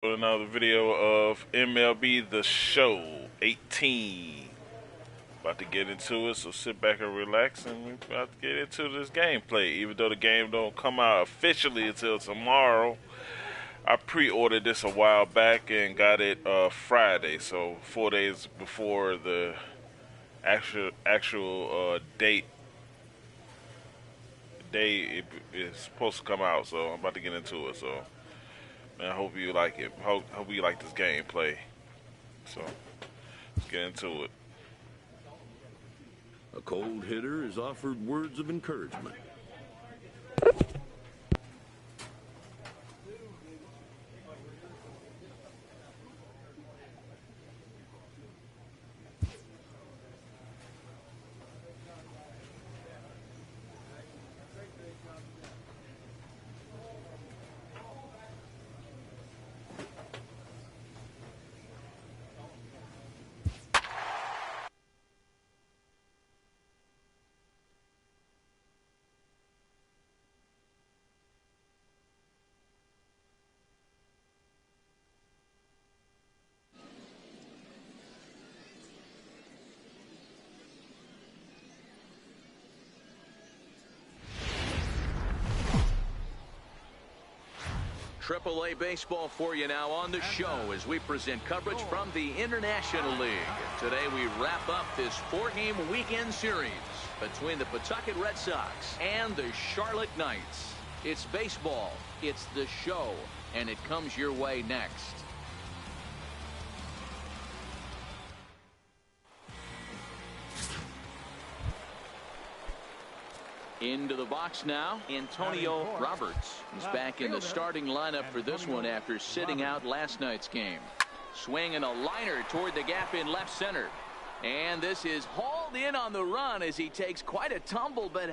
Another video of MLB The Show 18. About to get into it, so sit back and relax, and we're about to get into this gameplay. Even though the game don't come out officially until tomorrow, I pre-ordered this a while back and got it Friday, so 4 days before the actual date day is supposed to come out. So I'm about to get into it. So. Man, I hope you like it. Hope you like this gameplay. So, let's get into it. A cold hitter is offered words of encouragement. AAA baseball for you now on the show as we present coverage from the International League. Today we wrap up this 4-game weekend series between the Pawtucket Red Sox and the Charlotte Knights. It's baseball, it's the show, and it comes your way next. Into the box now, Antonio Roberts. He's back in the starting lineup for this one after sitting out last night's game. Swinging a liner toward the gap in left center. And this is hauled in on the run as he takes quite a tumble, but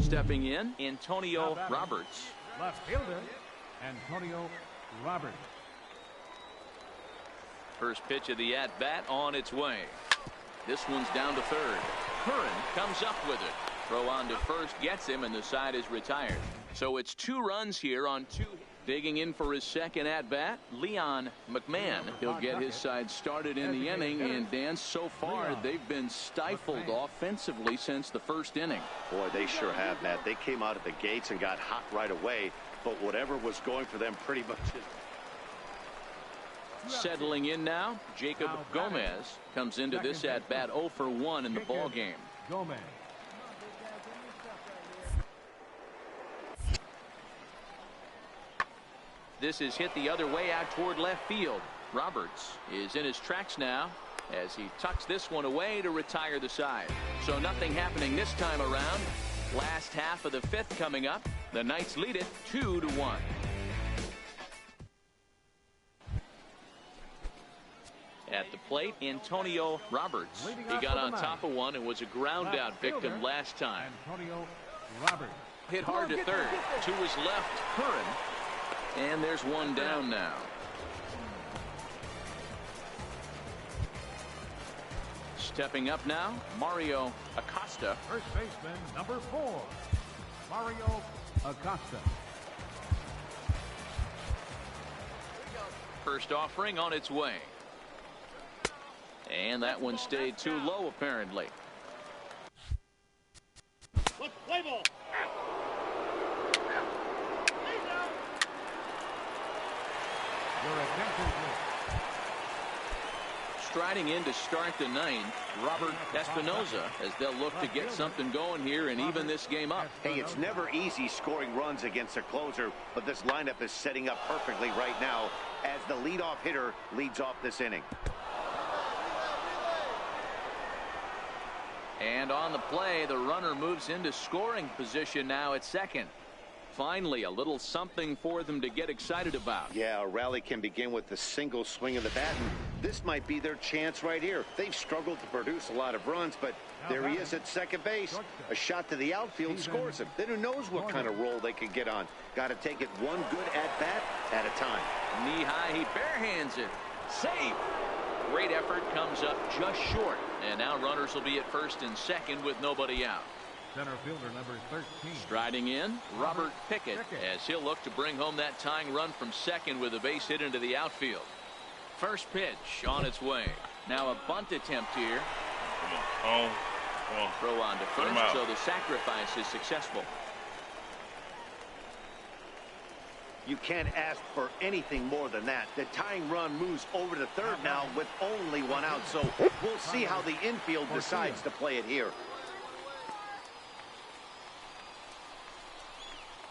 stepping in, Antonio Roberts. Left fielder, Antonio Roberts. First pitch of the at-bat on its way. This one's down to third. Curran comes up with it. Throw on to first gets him, and the side is retired. So it's 2 runs here on 2. Digging in for his second at-bat, Leon McMahon. He'll get his side started in the inning, and Dan, so far they've been stifled offensively since the first inning. Boy, they sure have, Matt. They came out of the gates and got hot right away, but whatever was going for them pretty much is. Settling in now, Jacob Gomez comes into this at bat 0 for 1 in the ball game. Gomez. This is hit the other way out toward left field. Roberts is in his tracks now as he tucks this one away to retire the side. So nothing happening this time around. Last half of the 5th coming up. The Knights lead it 2-1. At the plate, Antonio Roberts. He got on top of one and was a ground out victim last time. Antonio Roberts. Hit hard to third. To his left, Curran. And there's one down now. Stepping up now, Mario Acosta. First baseman, number 4, Mario Acosta. First offering on its way. And that one stayed too low, apparently. Play ball. Striding in to start the 9th, Robert Espinoza, as they'll look to get something going here and even this game up. Hey, it's never easy scoring runs against a closer, but this lineup is setting up perfectly right now as the leadoff hitter leads off this inning. And on the play, the runner moves into scoring position now at second. Finally, a little something for them to get excited about. Yeah, a rally can begin with the single swing of the bat, and this might be their chance right here. They've struggled to produce a lot of runs, but there he is at second base. A shot to the outfield scores him. Then who knows what kind of roll they can get on. Got to take it one good at-bat at a time. Knee high, he barehands it. Save. Great effort, comes up just short. And now runners will be at first and second with nobody out. Center fielder number 13. Striding in, Robert Pickett, as he'll look to bring home that tying run from second with a base hit into the outfield. First pitch on its way. Now a bunt attempt here. Come on. Come on. Throw on to first, so the sacrifice is successful. You can't ask for anything more than that. The tying run moves over to third now with only one out, so we'll see how the infield decides to play it here.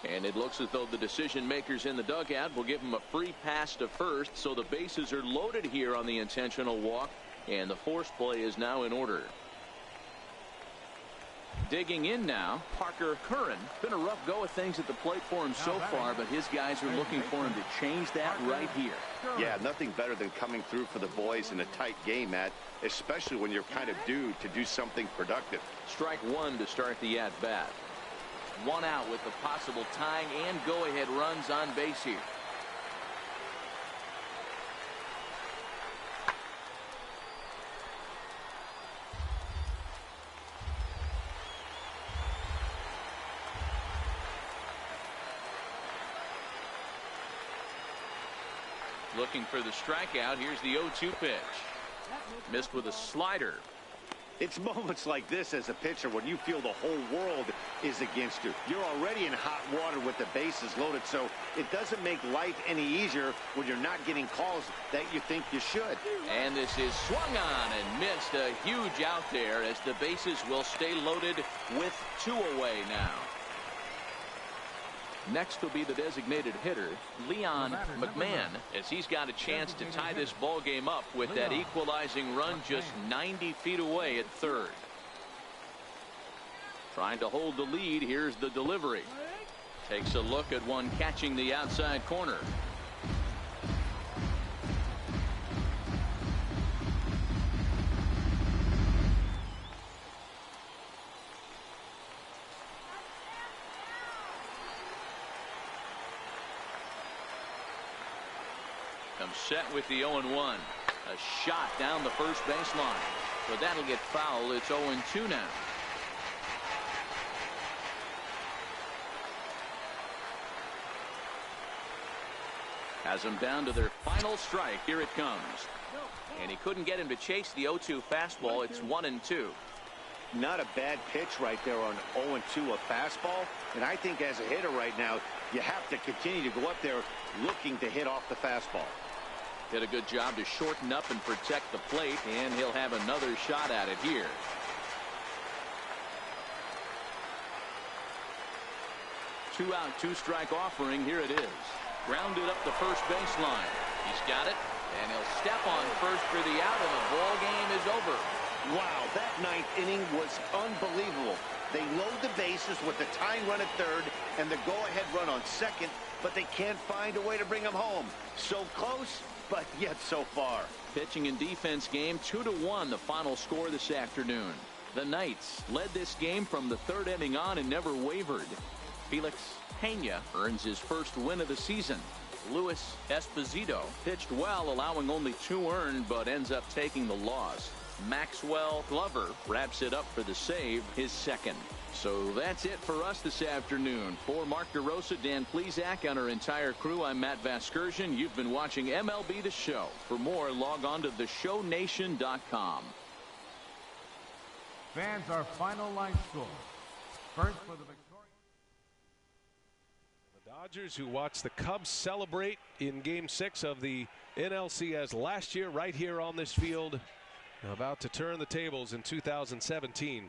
And it looks as though the decision makers in the dugout will give him a free pass to first, so the bases are loaded here on the intentional walk, and the force play is now in order. Digging in now, Parker Curran. Been a rough go of things at the plate for him so far, but his guys are looking for him to change that right here. Yeah, nothing better than coming through for the boys in a tight game, Matt, especially when you're kind of due to do something productive. Strike one to start the at-bat. One out with the possible tying and go-ahead runs on base here. Looking for the strikeout. Here's the 0-2 pitch. Missed with a slider. It's moments like this as a pitcher when you feel the whole world is against you. You're already in hot water with the bases loaded, so it doesn't make life any easier when you're not getting calls that you think you should. And this is swung on and missed. A huge out there as the bases will stay loaded with two away now. Next will be the designated hitter, Leon McMahon, as he's got a chance to tie this ball game up with that equalizing run just 90 feet away at third. Trying to hold the lead. Here's the delivery. Takes a look at one catching the outside corner. Set with the 0-1. A shot down the first baseline, but that'll get foul. It's 0-2 now. Has them down to their final strike. Here it comes. And he couldn't get him to chase the 0-2 fastball. It's 1-2. Not a bad pitch right there on 0-2, a fastball. And I think as a hitter right now, you have to continue to go up there looking to hit off the fastball. Did a good job to shorten up and protect the plate, and he'll have another shot at it here. Two out, two strike offering. Here it is. Grounded up the first baseline. He's got it, and he'll step on first for the out, and the ball game is over. Wow, that ninth inning was unbelievable. They load the bases with the tying run at third and the go-ahead run on second, but they can't find a way to bring them home. So close, but yet so far. Pitching and defense game, 2-1 the final score this afternoon. The Knights led this game from the third inning on and never wavered. Felix Pena earns his first win of the season. Luis Esposito pitched well, allowing only 2 earned, but ends up taking the loss. Maxwell Glover wraps it up for the save, his second. So that's it for us this afternoon. For Mark DeRosa, Dan Plesac, and our entire crew, I'm Matt Vasgersian. You've been watching MLB The Show. For more, log on to theshownation.com. Fans, our final line score. First for the victorious. The Dodgers, who watched the Cubs celebrate in Game 6 of the NLCS last year right here on this field, about to turn the tables in 2017.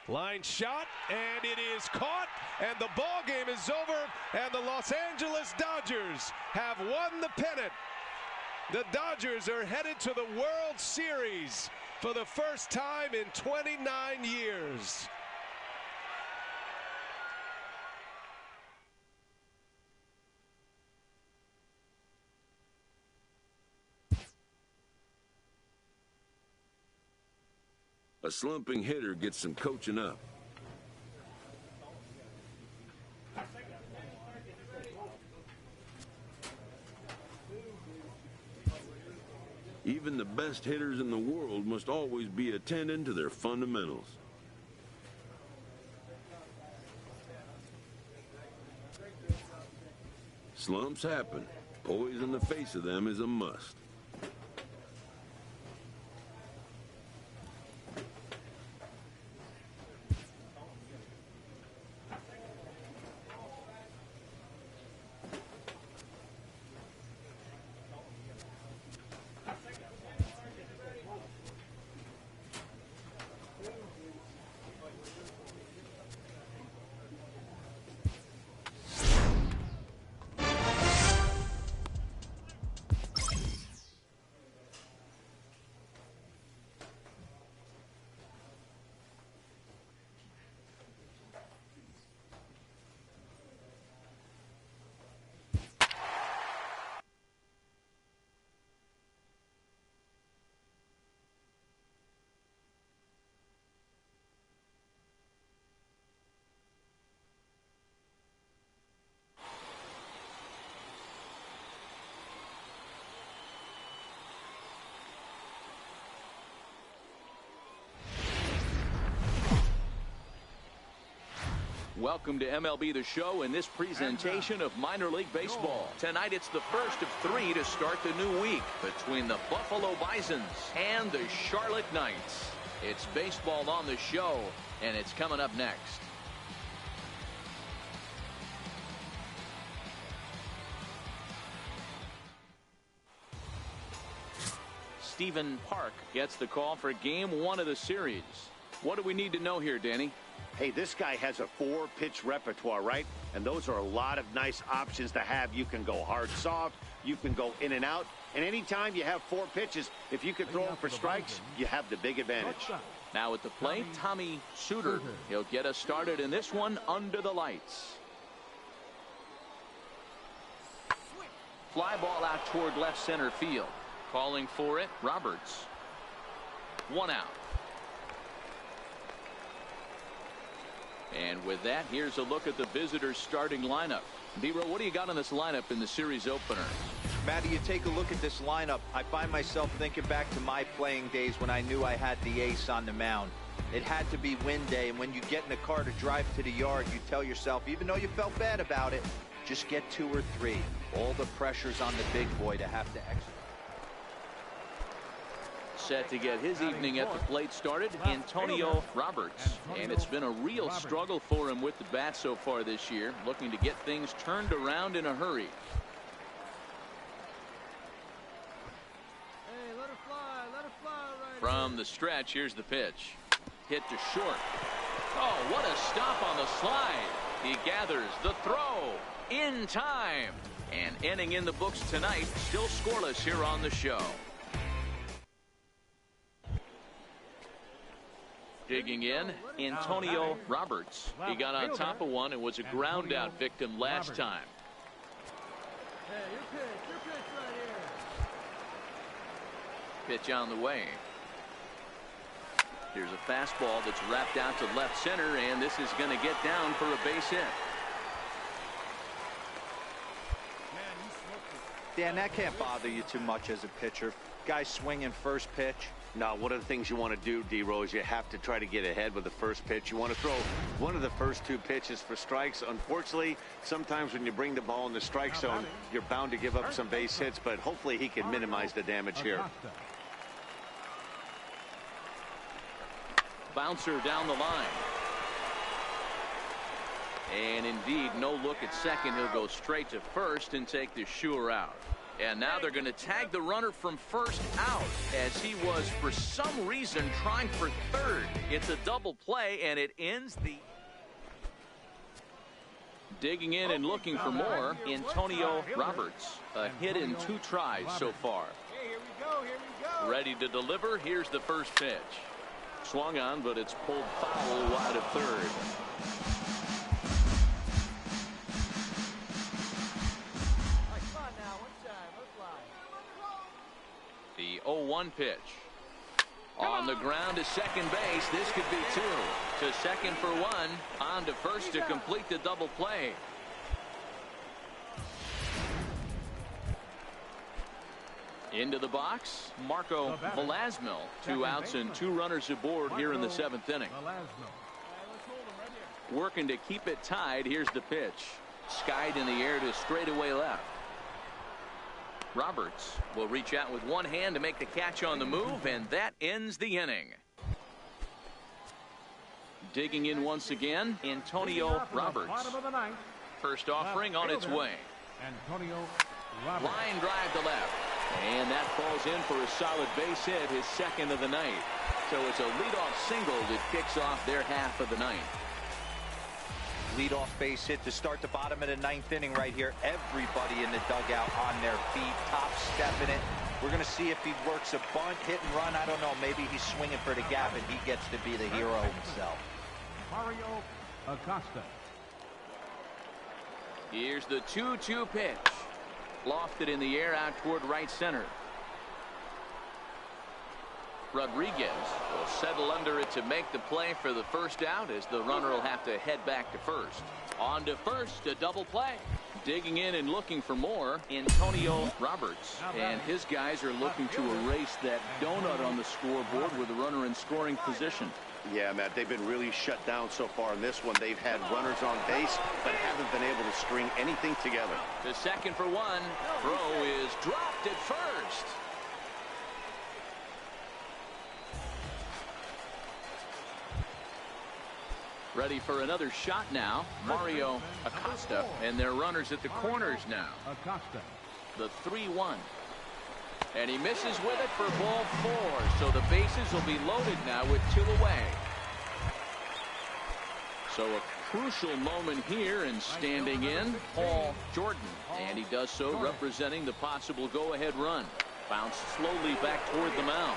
Line shot, and it is caught, and the ball game is over, and the Los Angeles Dodgers have won the pennant. The Dodgers are headed to the World Series for the first time in 29 years. A slumping hitter gets some coaching up. Even the best hitters in the world must always be attending to their fundamentals. Slumps happen. Poise in the face of them is a must. Welcome to MLB The Show and this presentation of minor league baseball. Tonight it's the first of 3 to start the new week between the Buffalo Bisons and the Charlotte Knights. It's baseball on the show, and it's coming up next. Stephen Park gets the call for Game 1 of the series. What do we need to know here, Danny? Hey, this guy has a 4-pitch repertoire, right? And those are a lot of nice options to have. You can go hard, soft. You can go in and out. And anytime you have 4 pitches, if you can throw them for strikes, you have the big advantage. Now at the plate, Tommy Suter. He'll get us started in this one under the lights. Fly ball out toward left center field. Calling for it, Roberts. 1 out. And with that, here's a look at the visitors' starting lineup. D-Row, what do you got on this lineup in the series opener? Matty, you take a look at this lineup. I find myself thinking back to my playing days when I knew I had the ace on the mound. It had to be win day, and when you get in a car to drive to the yard, you tell yourself, even though you felt bad about it, just get 2 or 3. All the pressure's on the big boy to have to execute. Set to get his evening at the plate started, Antonio Roberts. And it's been a real struggle for him with the bat so far this year, looking to get things turned around in a hurry. From the stretch, here's the pitch. Hit to short. Oh, what a stop on the slide. He gathers the throw in time. And inning in the books tonight, still scoreless here on the show. Digging in, Antonio Roberts. He got on top of one and was a ground out victim last time. Pitch on the way. Here's a fastball that's wrapped out to left center, and this is going to get down for a base hit. Dan, that can't bother you too much as a pitcher. Guy swinging first pitch. Now, one of the things you want to do, D-Row, is you have to try to get ahead with the first pitch. You want to throw one of the first 2 pitches for strikes. Unfortunately, sometimes when you bring the ball in the strike zone, you're bound to give up some base hits, but hopefully he can minimize the damage here. Bouncer down the line. And indeed, no look at second. He'll go straight to first and take the sure out. And now they're going to tag the runner from first out, as he was, for some reason, trying for third. It's a double play, and it ends the... Digging in and looking for more, Antonio Roberts. A hit in 2 tries so far. Ready to deliver. Here's the first pitch. Swung on, but it's pulled foul wide of third. The 0-1 pitch. On the ground to second base. This could be 2. To second for 1. On to first to complete the double play. Into the box, Marco Velasmil. 2 outs and 2 runners aboard here in the 7th inning. Working to keep it tied. Here's the pitch. Skied in the air to straightaway left. Roberts will reach out with one hand to make the catch on the move, and that ends the inning. Digging in once again, Antonio Roberts. First offering on its way. Antonio Roberts. Line drive to left. And that falls in for a solid base hit, his second of the night. So it's a leadoff single that kicks off their half of the ninth. Leadoff base hit to start the bottom of the ninth inning right here. Everybody in the dugout on their feet, top stepping it. We're going to see if he works a bunt, hit and run. I don't know. Maybe he's swinging for the gap and he gets to be the hero himself. Mario Acosta. Here's the 2-2 pitch. Lofted in the air out toward right center. Rodriguez will settle under it to make the play for the first out, as the runner will have to head back to first. On to first, a double play. Digging in and looking for more, Antonio Roberts. And his guys are looking to erase that donut on the scoreboard with the runner in scoring position. Yeah, Matt, they've been really shut down so far in this one. They've had runners on base, but haven't been able to string anything together. The second for one. Throw is dropped at first. Ready for another shot now. Mario Acosta, and their runners at the corners now. Acosta. The 3-1. And he misses with it for ball 4. So the bases will be loaded now with 2 away. So a crucial moment here, and standing in, Paul Jordan. And he does so representing the possible go-ahead run. Bounced slowly back toward the mound.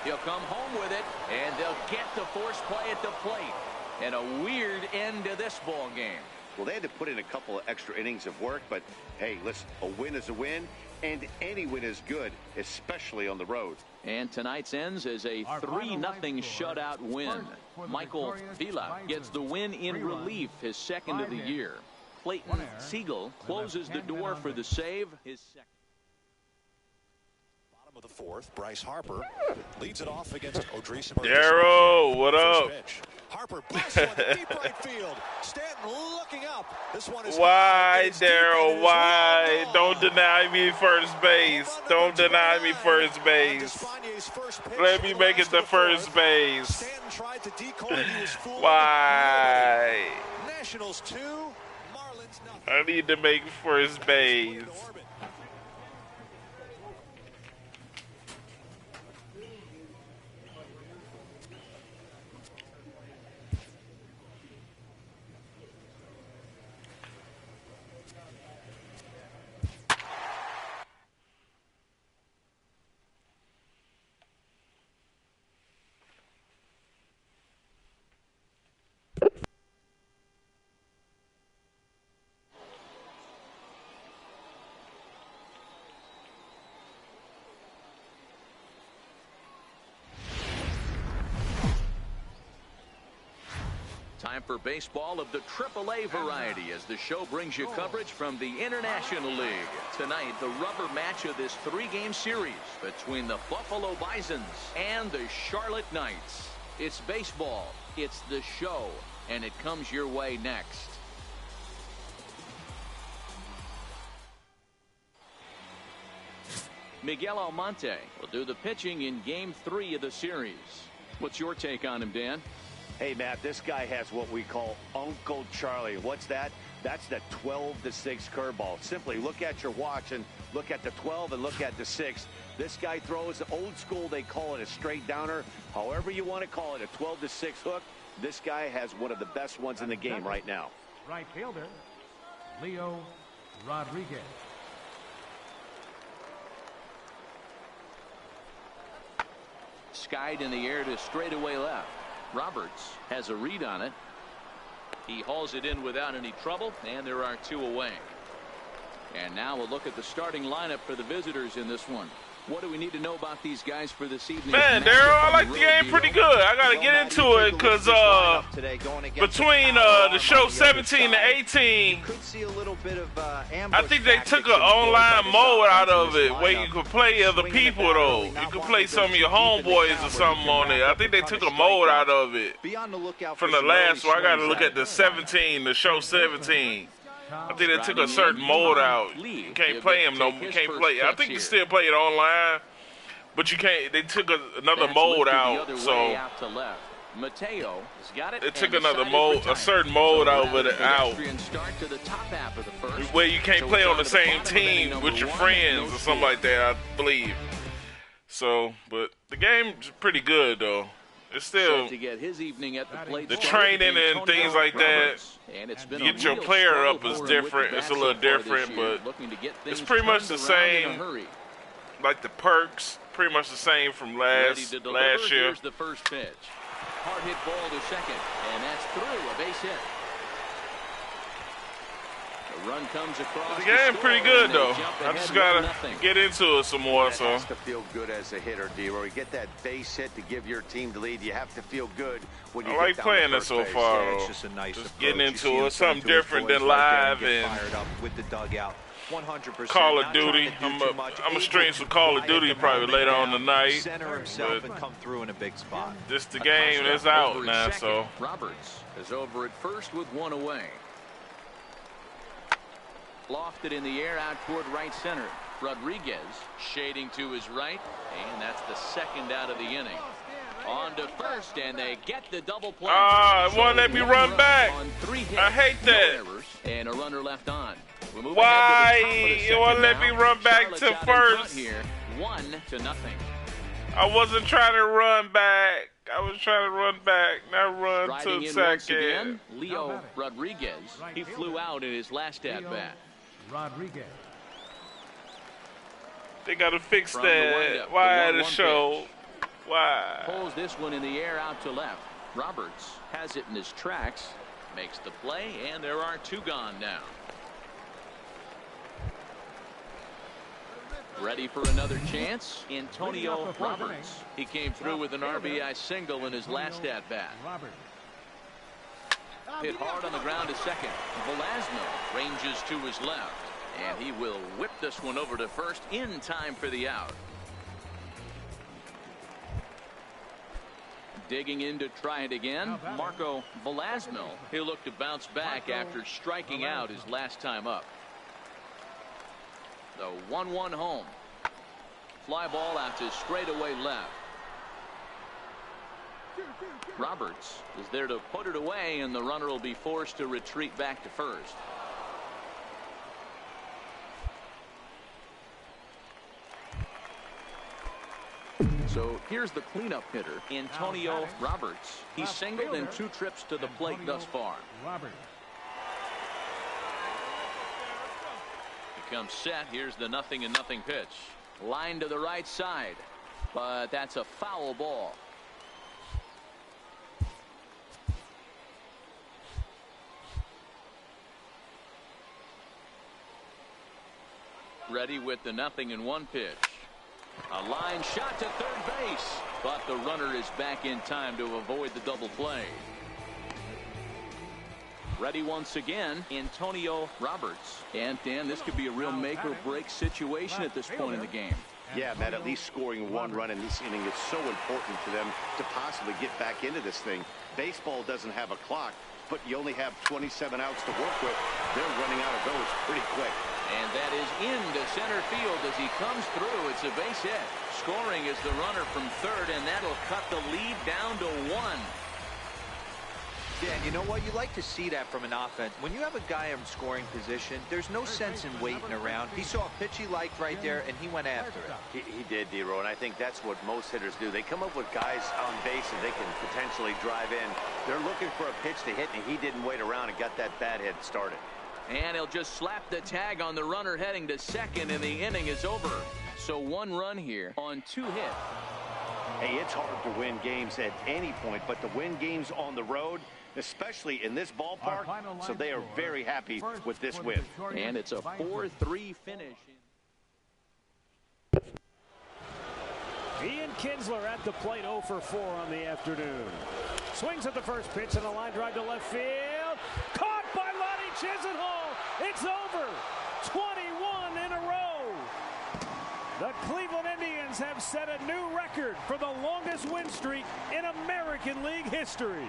He'll come home with it, and they'll get the force play at the plate. And a weird end to this ball game. Well, they had to put in a couple of extra innings of work, but hey, listen, a win is a win, and any win is good, especially on the road. And tonight's ends as a 3-0 shutout win. Michael Vila gets the win in relief, his second of the year. Clayton Siegel closes the door for the save, his second. Bottom of the fourth, Bryce Harper leads it off against Odrisamer. Darryl, what up? Harper blasts one to deep right field. Stanton looking up. This one is why, Darryl? Why? Don't deny me first base. Don't deny me first base. Let me make it to first base. Stanton tried to decoy. He was fooled. Why? Nationals 2, Marlins nothing. I need to make first base. Time for baseball of the AAA variety as the show brings you coverage from the International League. Tonight, the rubber match of this 3-game series between the Buffalo Bisons and the Charlotte Knights. It's baseball, it's the show, and it comes your way next. Miguel Almonte will do the pitching in Game 3 of the series. What's your take on him, Dan? Hey, Matt, this guy has what we call Uncle Charlie. What's that? That's the 12-6 curveball. Simply look at your watch and look at the 12 and look at the 6. This guy throws old school. They call it a straight downer. However you want to call it, a 12-6 hook. This guy has one of the best ones in the game right now. Right fielder, Leo Rodriguez. Skied in the air to straightaway left. Roberts has a read on it. He hauls it in without any trouble, and there are 2 away. And now we'll look at the starting lineup for the visitors in this one. What do we need to know about these guys for this evening? Man, Darryl, I like the game pretty good. I got to get into it because between the show 17 to 18, I think they took an online mode out of it where you could play other people, though. You could play some of your homeboys or something on it. I think they took a mode out of it from the last one. I got to look at the 17, the show 17. I think they took a certain mode out. You can't play him no more. You can't play. I think you still play it online, but you can't. They took another mode out, so Mateo has got it. it took another mode, a certain mode out where you can't play on the same team with your friends or something like that, I believe. So, but the game's pretty good though. It's still to get his evening at the plate. The training and things like that. Get your player up is different. It's a little different, but it's pretty much the same. Like the perks, pretty much the same from last year. Here's the first pitch. Hard hit ball to second, and that's through, a base hit. The run comes across. The game pretty good though. I just gotta get into it some more. That has to feel good as a hitter, D-Roy. You get that base hit to give your team the lead. You have to feel good when you I like playing it so far. Yeah, it's just a nice just getting into it, something different than live and fired up with the dugout. 100%. Call of Duty. I'm a stream some Call of Duty probably later on tonight. Center himself and come through in a big spot. This the game that's out now, so Roberts is over at first with one away. Lofted in the air out toward right center. Rodriguez shading to his right, and that's the second out of the inning. On to first, and they get the double play. It won't let me run back. I hate that. And a runner left on. Why it won't let me run back to first? Here, 1-0. I wasn't trying to run back. I was trying to run back, not run to second. Again, Leo Rodriguez. He flew out in his last at bat. Rodriguez. They gotta fix that. Why the show? Why? Pulls this one in the air out to left. Roberts has it in his tracks, makes the play, and there are two gone now. Ready for another chance, Antonio Roberts. He came through with an RBI single in his last at bat. Hit hard on the ground to second. Velasno ranges to his left, and he will whip this one over to first in time for the out. Digging in to try it again, Marco Velasno. He'll look to bounce back after striking out his last time up. The 1-1 home. Fly ball out to straightaway left. Roberts is there to put it away, and the runner will be forced to retreat back to first. So here's the cleanup hitter, Antonio Roberts. He's singled in 2 trips to the plate thus far. He comes set. Here's the 0-0 pitch. Line to the right side, but that's a foul ball. Ready with the 0-1 pitch. A line shot to third base, but the runner is back in time to avoid the double play. Ready once again, Antonio Roberts. And Dan, this could be a real make or break situation at this point in the game. Yeah, Matt, at least scoring 1 run in this inning is so important to them to possibly get back into this thing. Baseball doesn't have a clock, but you only have 27 outs to work with. They're running out of those pretty quick. And that is into center field as he comes through. It's a base hit. Scoring is the runner from third, and that'll cut the lead down to 1. Yeah, you know what? You like to see that from an offense. When you have a guy in scoring position, there's no sense in waiting around. He saw a pitch he liked right there, and he went after it. He did, D-Roy, and I think that's what most hitters do. They come up with guys on base and they can potentially drive in. They're looking for a pitch to hit, and he didn't wait around and got that bad hit started. And he'll just slap the tag on the runner heading to second, and the inning is over. So 1 run here on 2 hits. Hey, it's hard to win games at any point, but to win games on the road, especially in this ballpark, so they are very happy with this win. And it's a 4-3 finish. Ian Kinsler at the plate, 0 for 4 on the afternoon. Swings at the first pitch and a line drive to left field. Caught by Lonnie Chisenhall. It's over. 21 in a row. The Cleveland Indians have set a new record for the longest win streak in American League history.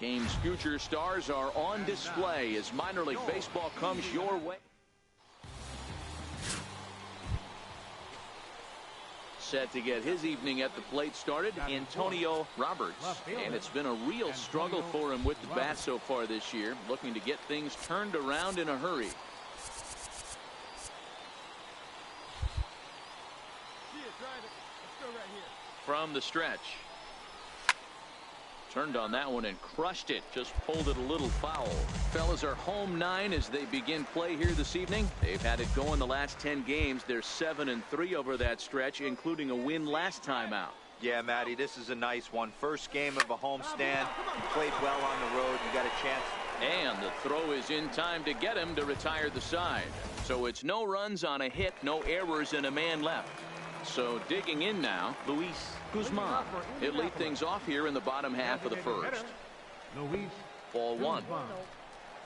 game's future stars are on display as minor league baseball comes your way. Set to get his evening at the plate started, Antonio Roberts. And it's been a real struggle for him with the bat so far this year, looking to get things turned around in a hurry. From the stretch. Turned on that one and crushed it. Just pulled it a little foul. Fellas are home 9 as they begin play here this evening. They've had it going the last 10 games. They're 7-3 over that stretch, including a win last time out. Yeah, Matty, this is a nice one. First game of a homestand. You played well on the road. You got a chance. And the throw is in time to get him to retire the side. So it's no runs on a hit, no errors, and a man left. So digging in now, Luis Guzman. He'll lead things off here in the bottom half of the first. Ball 1.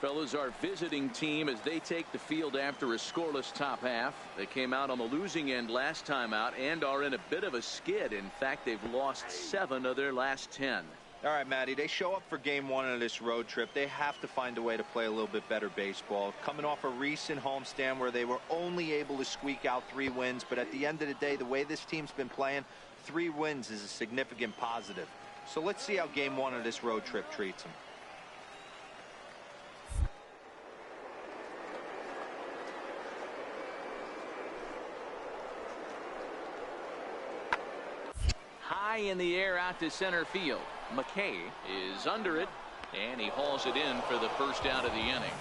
Fellas, our visiting team as they take the field after a scoreless top half. They came out on the losing end last time out and are in a bit of a skid. In fact, they've lost 7 of their last 10. All right, Matty, they show up for game 1 of this road trip. They have to find a way to play a little bit better baseball. Coming off a recent homestand where they were only able to squeak out 3 wins. But at the end of the day, the way this team's been playing, 3 wins is a significant positive. So let's see how game 1 of this road trip treats them. High in the air out to center field. McKay is under it, and he hauls it in for the first out of the inning.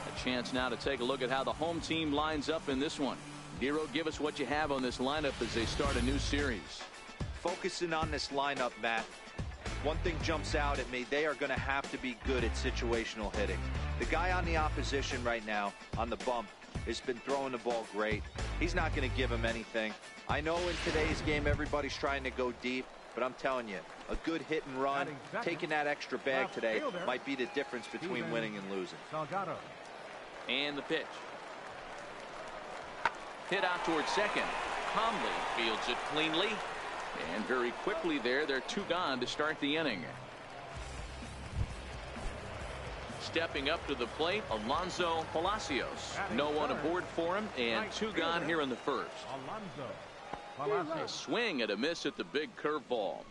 A chance now to take a look at how the home team lines up in this one. Nero, give us what you have on this lineup as they start a new series. Focusing on this lineup, Matt, one thing jumps out at me. They are going to have to be good at situational hitting. The guy on the opposition right now on the bump has been throwing the ball great. He's not going to give him anything. I know in today's game everybody's trying to go deep, but I'm telling you, a good hit and run, taking that extra bag today might be the difference between winning and losing. And the pitch. Hit out towards second. Conley fields it cleanly. And very quickly there, they're 2 gone to start the inning. Stepping up to the plate, Alonso Palacios. No one aboard for him, and 2 gone here in the first. A swing and a miss at the big curveball.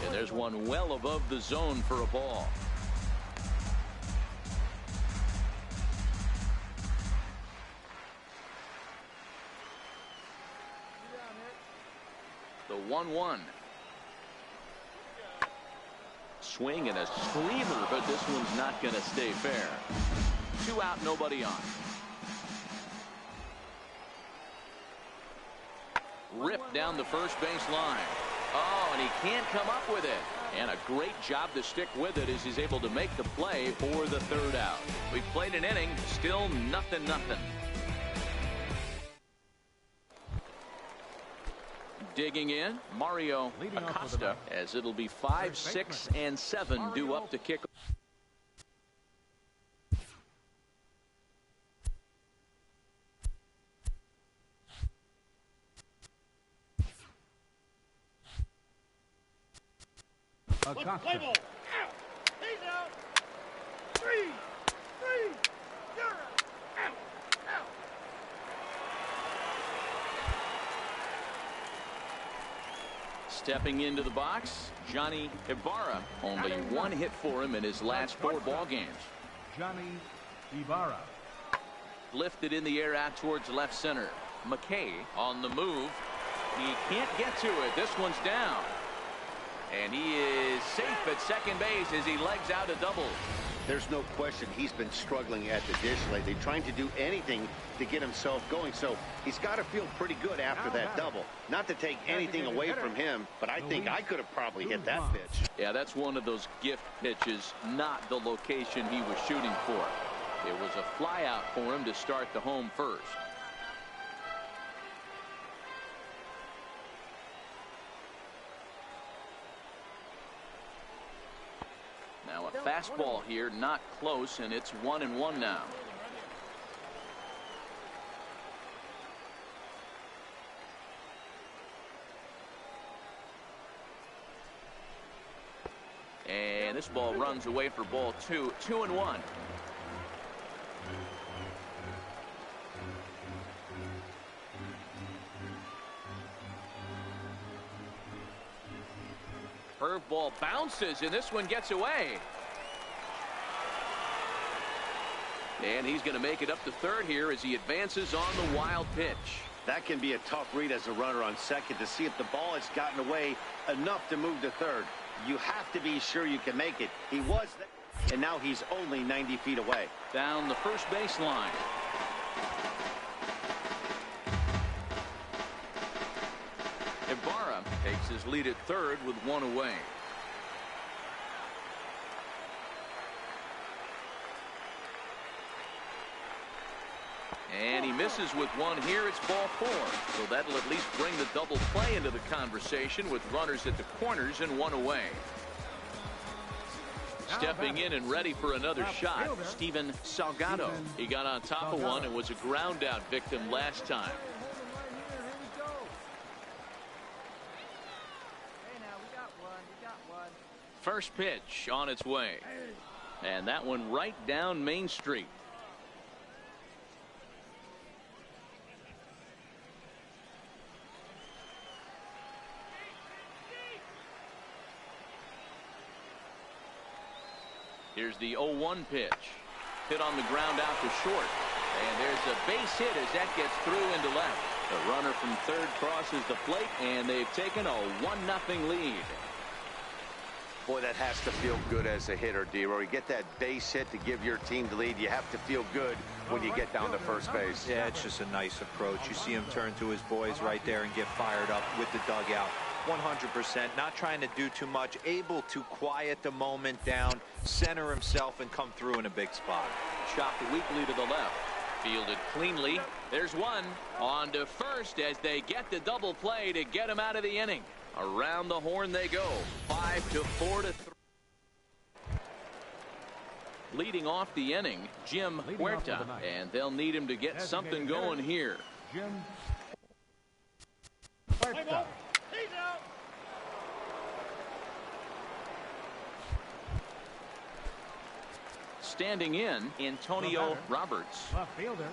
And there's one well above the zone for a ball. The 1-1. Swing and a screamer, but this one's not going to stay fair. 2 out, nobody on. Ripped down the first base line. Oh, and he can't come up with it. And a great job to stick with it as he's able to make the play for the 3rd out. We've played an inning, still 0-0. Digging in, Mario Acosta, as it'll be 5, 6, and 7 due up to kick. Acosta. He's out. 3, 0. Stepping into the box, Johnny Ibarra. Only 1 hit for him in his last 4 ball games. Johnny Ibarra. Lifted in the air out towards left center. McKay on the move. He can't get to it. This one's down. And he is safe at second base as he legs out a double. There's no question he's been struggling at the dish lately, trying to do anything to get himself going. So he's got to feel pretty good after that double. Not to take anything away from him, but I think I could have probably hit that pitch. Yeah, that's one of those gift pitches, not the location he was shooting for. It was a fly out for him to start the home first. Now a fastball here, not close, and it's 1-1 now. And this ball runs away for ball 2, 2-1. Curveball bounces, and this one gets away. And he's going to make it up to third here as he advances on the wild pitch. That can be a tough read as a runner on second to see if the ball has gotten away enough to move to third. You have to be sure you can make it. He was there, and now he's only 90 feet away. Down the first baseline. Ibarra takes his lead at third with one away. And he misses with one here. It's ball 4. So that'll at least bring the double play into the conversation with runners at the corners and one away. Stepping in and ready for another shot, Steven Salgado. He got on top of one and was a ground out victim last time. First pitch on its way. And that one right down Main Street. Here's the 0-1 pitch. Hit on the ground out to short. And there's a base hit as that gets through into left. The runner from third crosses the plate, and they've taken a 1-0 lead. Boy, that has to feel good as a hitter, D-Roy. You get that base hit to give your team the lead. You have to feel good when you get down to first base. Yeah, it's just a nice approach. You see him turn to his boys right there and get fired up with the dugout. 100%, not trying to do too much, able to quiet the moment down, center himself, and come through in a big spot. Chopped weakly to the left. Fielded cleanly. There's one. On to first as they get the double play to get him out of the inning. Around the horn they go. 5-4 to 3. Leading off the inning, Jim Huerta, and they'll need him to get something going here. Jim Huerta. Standing in, Antonio Roberts. Left fielder,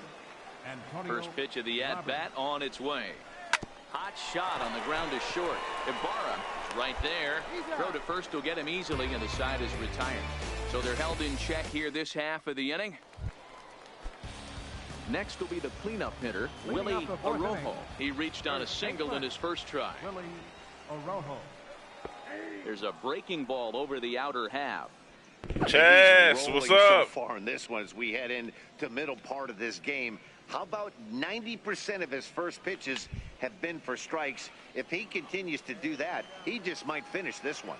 Antonio First pitch of the at-bat on its way. Hot shot on the ground to short. Ibarra is right there. Throw to first will get him easily, and the side is retired. So they're held in check here this half of the inning. Next will be the cleanup hitter, Willie Orojo. He reached on a single in his first try. Willie Orojo. There's a breaking ball over the outer half. Chaz, what's up? So far in this one as we head into middle part of this game. How about 90% of his first pitches have been for strikes? If he continues to do that, he just might finish this one.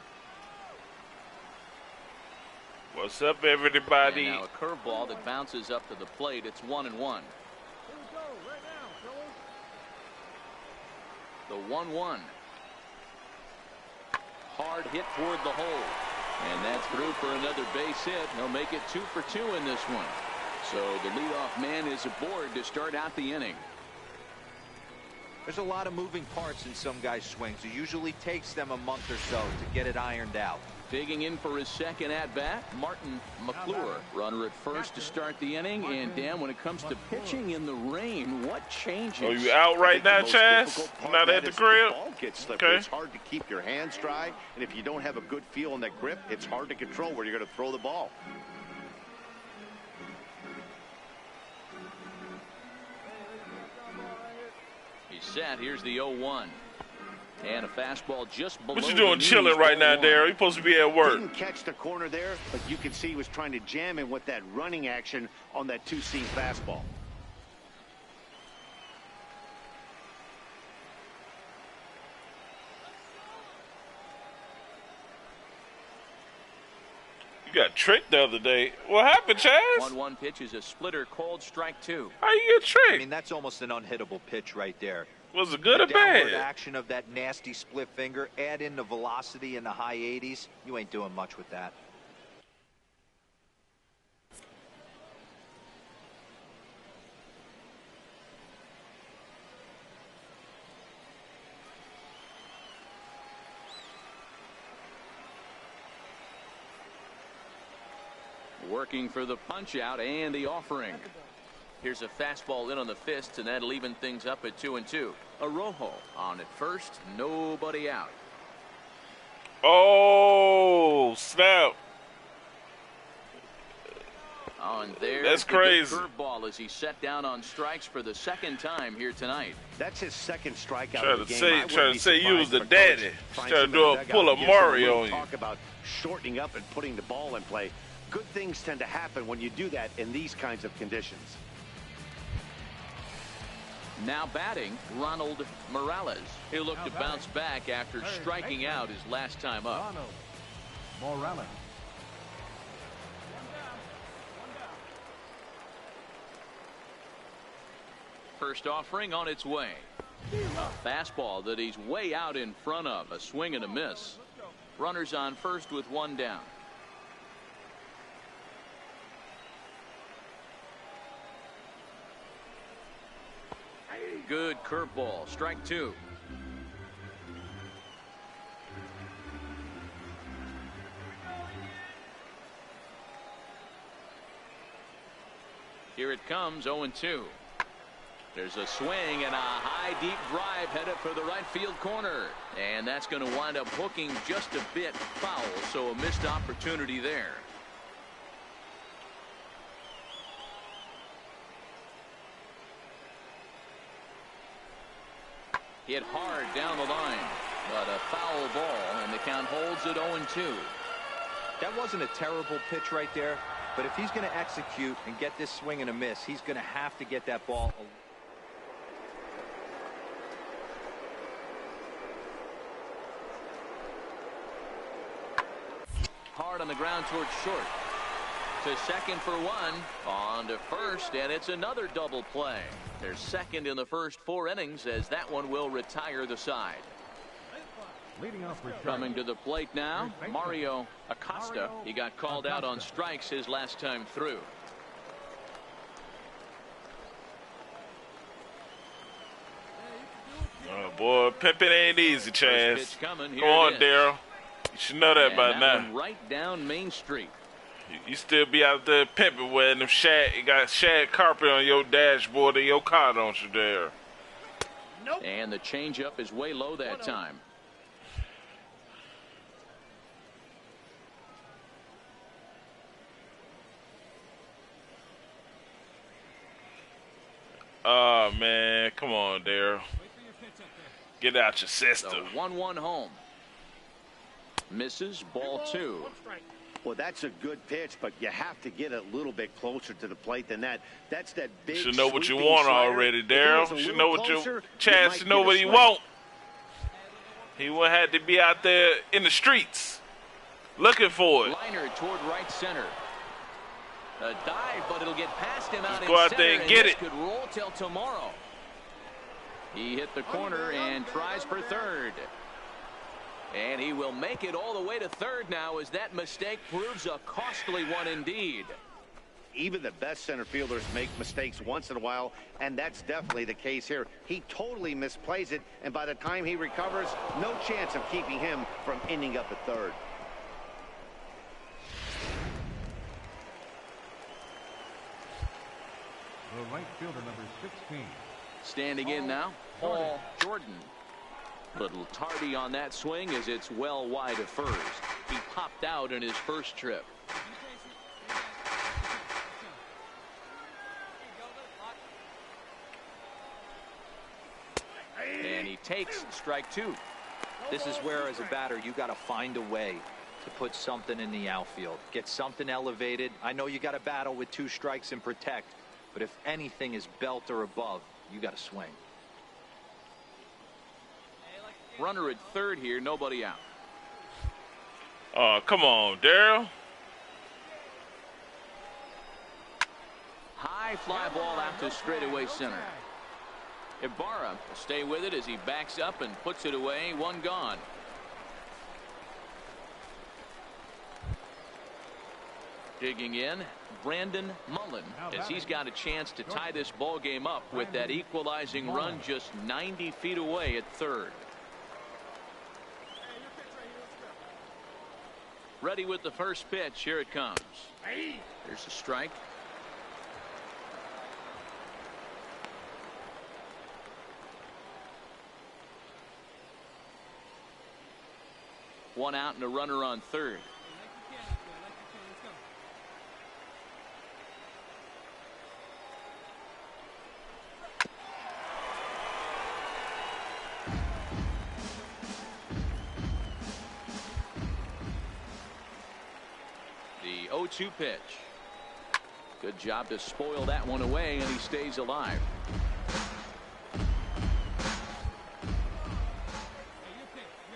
What's up, everybody? And now a curveball that bounces up to the plate. It's 1-1. The 1-1. Hard hit toward the hole. And that's through for another base hit. He'll make it 2 for 2 in this one. So the leadoff man is aboard to start out the inning. There's a lot of moving parts in some guys' swings. It usually takes them a month or so to get it ironed out. Digging in for his second at-bat, Martin McClure. Runner at first to start the inning. And, Dan, when it comes to pitching in the rain, what changes? Are you out right now, Chaz? Not at the crib? The ball gets slippery. Okay. It's hard to keep your hands dry. And if you don't have a good feel in that grip, it's hard to control where you're going to throw the ball. He's set. Here's the 0-1. And a fastball just below. What you doing chilling right now, Darryl? You're supposed to be at work. Didn't catch the corner there, but you could see he was trying to jam him with that running action on that two-seam fastball. You got tricked the other day. What happened, Chaz? 1-1 pitch is a splitter, called strike 2. How you get tricked? I mean, that's almost an unhittable pitch right there. Was it good or Downward bad? action of that nasty split finger, add in the velocity in the high 80s, you ain't doing much with that. Working for the punch out and the offering. Here's a fastball in on the fist, and that'll even things up at 2-2. Arojo on at first, nobody out. Oh, snap. On there, that's crazy. Curveball as he set down on strikes for the second time here tonight. That's his second strikeout Trying of the to game. say you was the daddy. Trying to do a pull of Mario on you. Talk about shortening up and putting the ball in play. Good things tend to happen when you do that in these kinds of conditions. Now batting, Ronald Morales. He'll look to bounce back after striking out his last time up. Ronald Morales. First offering on its way. A fastball that he's way out in front of. A swing and a miss. Runners on first with one down. Good curveball. Strike two. Here it comes, 0-2. There's a swing and a high deep drive headed for the right field corner. And that's going to wind up hooking just a bit foul, so a missed opportunity there. Hit hard down the line, but a foul ball, and the count holds at 0-2. That wasn't a terrible pitch right there, but if he's going to execute and get this swing and a miss, he's going to have to get that ball. Hard on the ground towards short. To second for one. On to first, and it's another double play. They're second in the first 4 innings, as that one will retire the side. Leading off Coming to the plate now, Mario Acosta. He got called out on strikes his last time through. Oh, boy, pimping ain't easy, Chaz. Come on, Daryl. You should know that by now. Right down Main Street. You still be out there pimping wearing them you got shag carpet on your dashboard of your car, don't you, Daryl? Nope. And the changeup is way low that time. Oh, man. Come on, Daryl. Get out your system. The 1-1 home. Misses, ball 2. Well, that's a good pitch, but you have to get a little bit closer to the plate than that. That's that big. You should know what you want already, Daryl. You should know what Chaz should know what he want. He would have to be out there in the streets looking for it. Liner toward right center. A dive, but it'll get past him out in go out center, there and get it. Could roll till tomorrow. He hit the corner and tries for third. And he will make it all the way to third now, as that mistake proves a costly one indeed. Even the best center fielders make mistakes once in a while, and that's definitely the case here. He totally misplays it, and by the time he recovers, no chance of keeping him from ending up at third. the right fielder, number 16. Standing in now, Paul Jordan. Little tardy on that swing as it's well wide of first. He popped out in his first trip. And he takes strike 2. This is where, as a batter, you got to find a way to put something in the outfield. Get something elevated. I know you got to battle with 2 strikes and protect, but if anything is belt or above, you got to swing. Runner at third here, nobody out. Oh, come on, Daryl. High fly ball out to straightaway center. Ibarra will stay with it as he backs up and puts it away. 1 gone. Digging in, Brandon Mullen, as he's got a chance to tie this ball game up with that equalizing run just 90 feet away at third. Ready with the first pitch. Here it comes. Here's a strike. One out and a runner on third. The 0-2 pitch. Good job to spoil that one away, and he stays alive.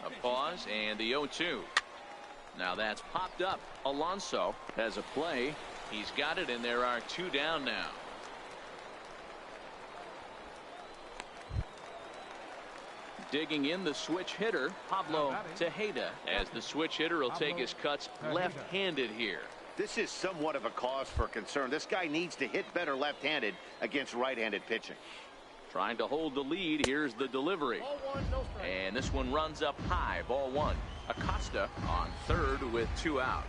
A pause and the 0-2. Now that's popped up. Alonso has a play. He's got it, and there are 2 down now. Digging in the switch hitter, Pablo Tejeda, as the switch hitter will take his cuts left-handed here. This is somewhat of a cause for concern. This guy needs to hit better left-handed against right-handed pitching. Trying to hold the lead. Here's the delivery. And this one runs up high. Ball 1. Acosta on third with 2 out.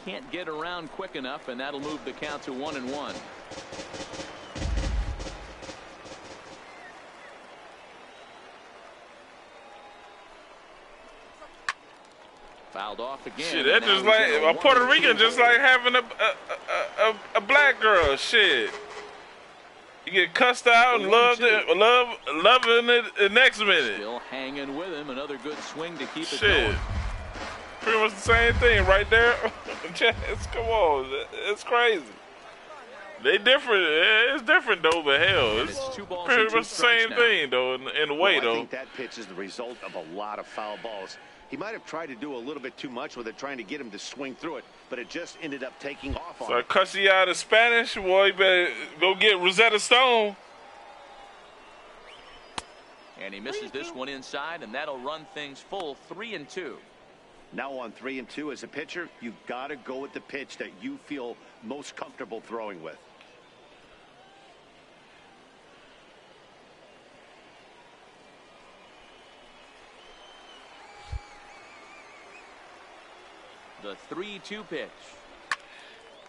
Can't get around quick enough, and that'll move the count to 1-1. Fouled off again. Shit, that's just like a Puerto Rican, just like having a black girl. Shit, you get cussed out and loving it the next minute. Still hanging with him. Another good swing to keep it going. Pretty much the same thing right there. Come on, it's crazy. They different. It's different though, but hell, it's pretty much the same thing though in a way though. I think that pitch is the result of a lot of foul balls. He might have tried to do a little bit too much with it, trying to get him to swing through it, but it just ended up taking off on him. So I cuss you out of Spanish, boy. You better go get Rosetta Stone. And he misses this one inside, and that'll run things full 3-2. Now on 3-2 as a pitcher, you've got to go with the pitch that you feel most comfortable throwing with. The 3-2 pitch.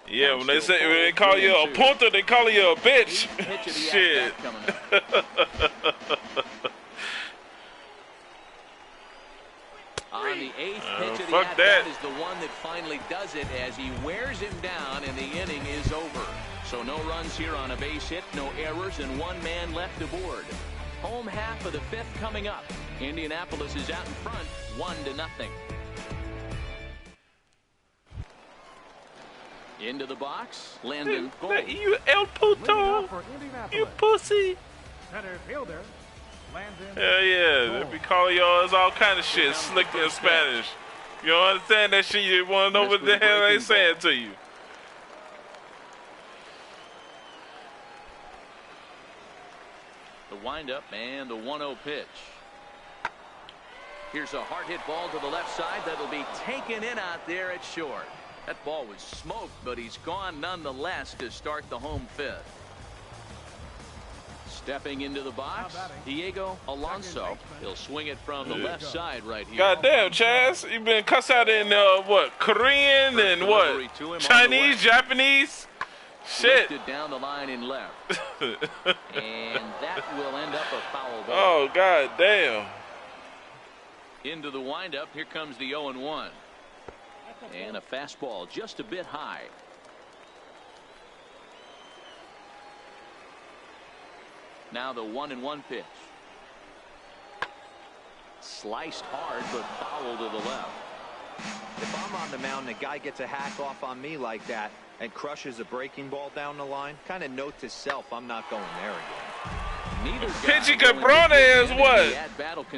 Yeah, when they call you a punter, they call you a bitch. Shit. On the 8th pitch of the at-bat is the one that finally does it as he wears him down, and the inning is over. So no runs here on a base hit, no errors, and 1 man left aboard. Home half of the 5th coming up. Indianapolis is out in front, 1-0. Into the box, Landon Gold. You El Puto, you pussy. Center fielder, Landon. Hell yeah, they be calling y'all all kind of shit, slick in Spanish. You don't understand that shit, you want to know what the hell they saying to you. The windup and the 1-0 pitch. Here's a hard hit ball to the left side that'll be taken in out there at short. That ball was smoked, but he's gone nonetheless to start the home 5th. Stepping into the box, Diego Alonso. He'll swing it from the left side right here. Goddamn, Chaz, you been cussed out in what, Korean and what, Chinese, Japanese? Shit. Lifted down the line in left. And that will end up a foul ball. Oh, goddamn. Into the windup, here comes the 0-1. And a fastball just a bit high. Now the 1-1 pitch. Sliced hard, but foul to the left. If I'm on the mound and a guy gets a hack off on me like that and crushes a breaking ball down the line, kind of note to self, I'm not going there again. Pitchy Cabrone is what?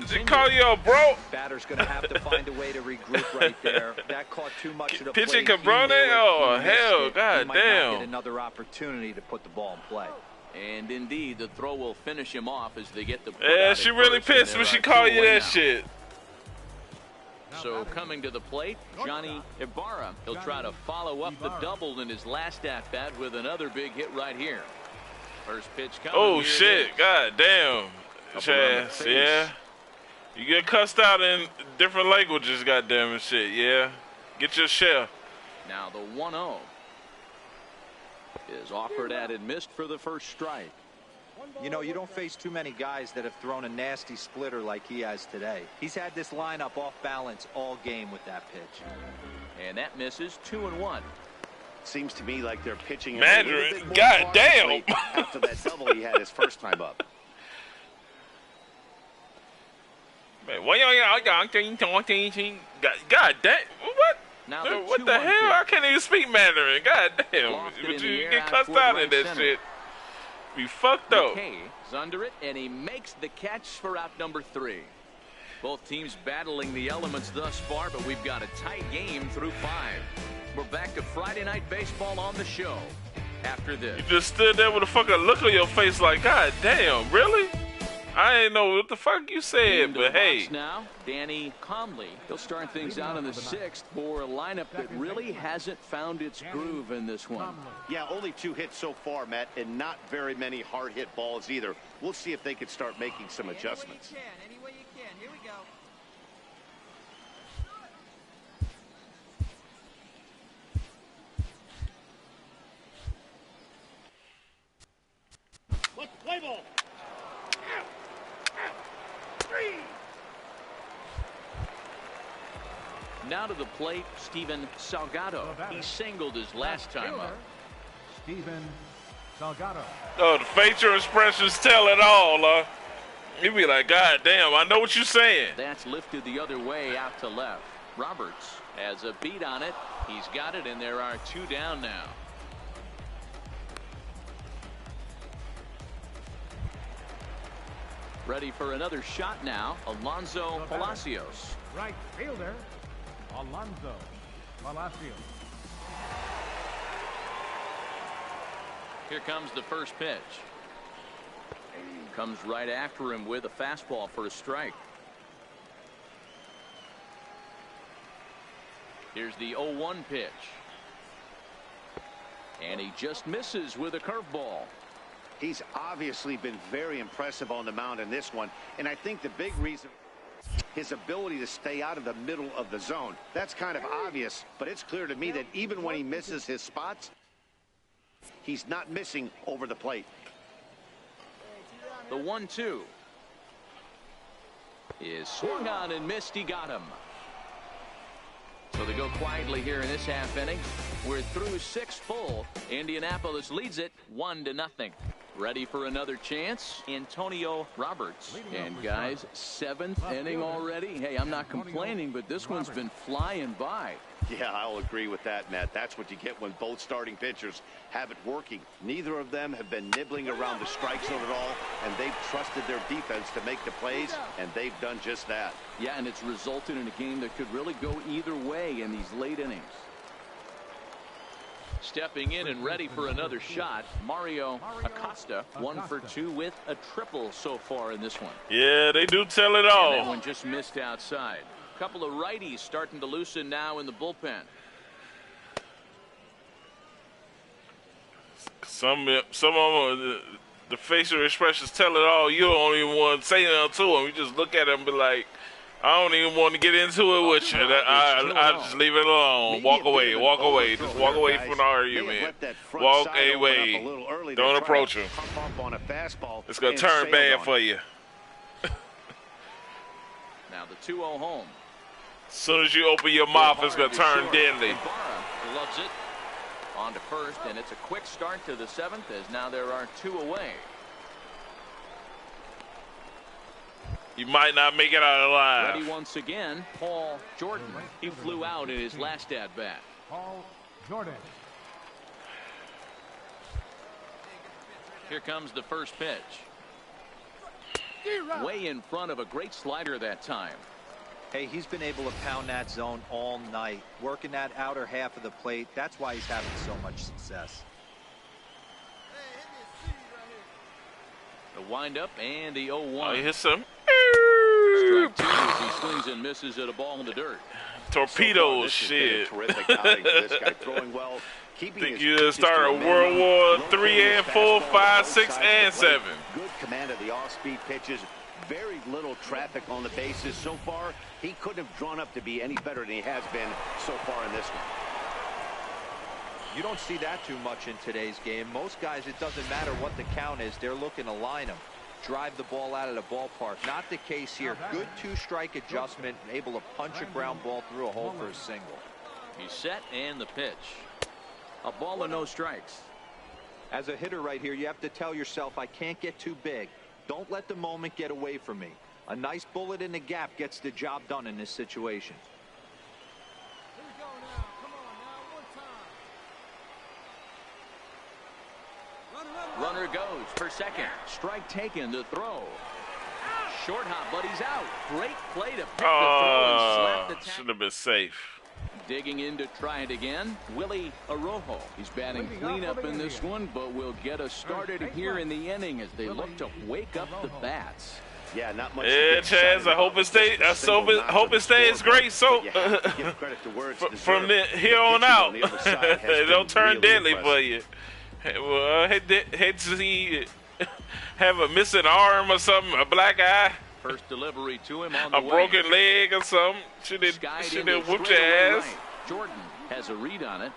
They call you a bro? Batter's going to have to find a way to regroup right there. That caught too much of the play. Pitchy Cabrone? Oh, hell, goddamn. Might not get another opportunity to put the ball in play. And indeed, the throw will finish him off as they get the. Yeah, she really pissed when she called you that shit. So coming to the plate, Johnny Ibarra. He'll try to follow up the double in his last at-bat with another big hit right here. First pitch coming. Oh, shit. God damn. Chaz, yeah. You get cussed out in different languages, goddamn it, shit. Yeah, get your share. Now the 1-0 is offered at and missed for the first strike. You know, you don't face too many guys that have thrown a nasty splitter like he has today. He's had this lineup off balance all game with that pitch. And that misses. 2-1. Seems to me like they're pitching. Mandarin, goddamn! After that double he had his first time up. Man, God damn! What? Now What the hell? I can't even speak Mandarin. God damn! But you get cussed out in that shit. Be fucked up. McKay is under it, and he makes the catch for out number 3. Both teams battling the elements thus far, but we've got a tight game through 5. We're back to Friday Night Baseball on the show after this. You just stood there with a fucking look on your face like, God damn, really? I ain't know what the fuck you said, but hey. Now, Danny Conley. He'll start things out in the 6th for a lineup that really hasn't found its groove in this one. Yeah, only 2 hits so far, Matt, and not very many hard hit balls either. We'll see if they can start making some adjustments. Any way you can. Here we go. Let's play ball. Now to the plate, Steven Salgado. He singled his last time up. Steven Salgado. Oh, the facial expressions tell it all, You be like, God damn, I know what you're saying. That's lifted the other way out to left. Roberts has a beat on it. He's got it, and there are 2 down now. Ready for another shot now, Alonso Palacios. Right fielder, Alonso Palacios. Here comes the first pitch. Comes right after him with a fastball for a strike. Here's the 0-1 pitch. And he just misses with a curveball. He's obviously been very impressive on the mound in this one, and I think the big reason his ability to stay out of the middle of the zone. That's kind of obvious, but it's clear to me that even when he misses his spots, he's not missing over the plate. The 1-2 is swung on and missed. He got him. So they go quietly here in this half inning. We're through 6 full. Indianapolis leads it 1-0. Ready for another chance, Antonio Roberts. And guys, 7th inning already. Hey, I'm not complaining, but this one's been flying by. Yeah, I'll agree with that, Matt. That's what you get when both starting pitchers have it working. Neither of them have been nibbling around the strike zone at all, and they've trusted their defense to make the plays, and they've done just that. Yeah, and it's resulted in a game that could really go either way in these late innings. Stepping in and ready for another shot, Mario Acosta, 1 for 2 with a triple so far in this one. Yeah, they do tell it all. And that one just missed outside. A couple of righties starting to loosen now in the bullpen. Some of them, the facial expressions tell it all. You don't even want to say nothing to them. You just look at them and be like, I don't even want to get into it with you. I just leave it alone. Walk away. Walk away. Just walk away from the argument. Walk away. Don't approach him. It's going to turn bad for you. Now the 2-0 home. As soon as you open your mouth, it's going to turn deadly. Loves it. On to first, and it's a quick start to the 7th as now there are 2 away. You might not make it out alive. Ready once again, Paul Jordan. He flew out in his last at-bat. Paul Jordan. Here comes the first pitch. Way in front of a great slider that time. Hey, he's been able to pound that zone all night, working that outer half of the plate. That's why he's having so much success. The windup and the 0-1. Oh, he hits some. Strike 2 as he swings and misses at a ball in the dirt. Torpedo shit. Terrific outing for this guy, throwing well. Think you start a World War 3 and 4, 5, 6, and 7. Good command of the off-speed pitches. Very little traffic on the bases so far. He couldn't have drawn up to be any better than he has been so far in this one. You don't see that too much in today's game. Most guys, it doesn't matter what the count is. They're looking to line them, drive the ball out of the ballpark. Not the case here. Good two-strike adjustment, able to punch a ground ball through a hole for a single. He's set, and the pitch. A ball and no strikes. As a hitter right here, you have to tell yourself, I can't get too big. Don't let the moment get away from me. A nice bullet in the gap gets the job done in this situation. Runner goes for second. Strike taken to throw. Short hop, but he's out. Great play to pick the throw and slap the tag. Should have been safe. Digging in to try it again, Willie Arojo. He's batting cleanup in this one, but will get us started here in the inning as they look to wake up the bats. Yeah, not much. Yeah, Chaz, I hope it stays. Hope it stays great. So from here on out, it don't turn deadly for you. Well, I hate to see have a missing arm or something, a black eye. First delivery to him on the a broken leg or something. Should have whooped your ass. Right. Jordan has a read on it,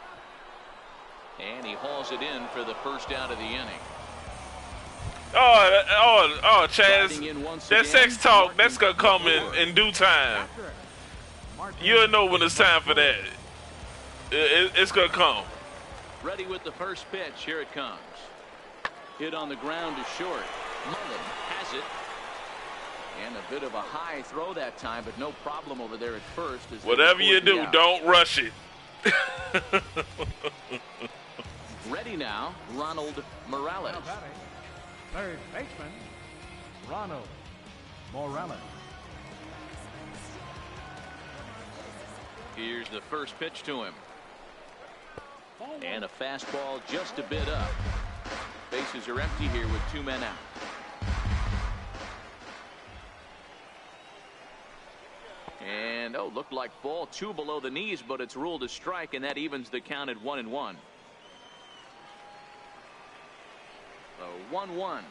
and he hauls it in for the first out of the inning. Oh, Chaz, that sex talk, that's going to come in due time. You'll know when it's time for that. It's going to come. Ready with the first pitch. Here it comes. Hit on the ground to short. Mullen has it. And a bit of a high throw that time, but no problem over there at first. Whatever you do, don't rush it. Ready now, Ronald Morales. Third baseman, Ronald Morales. Here's the first pitch to him. And a fastball just a bit up. Bases are empty here with 2 men out. And, looked like ball 2 below the knees, but it's ruled a strike, and that evens the count at 1-1. So 1-1.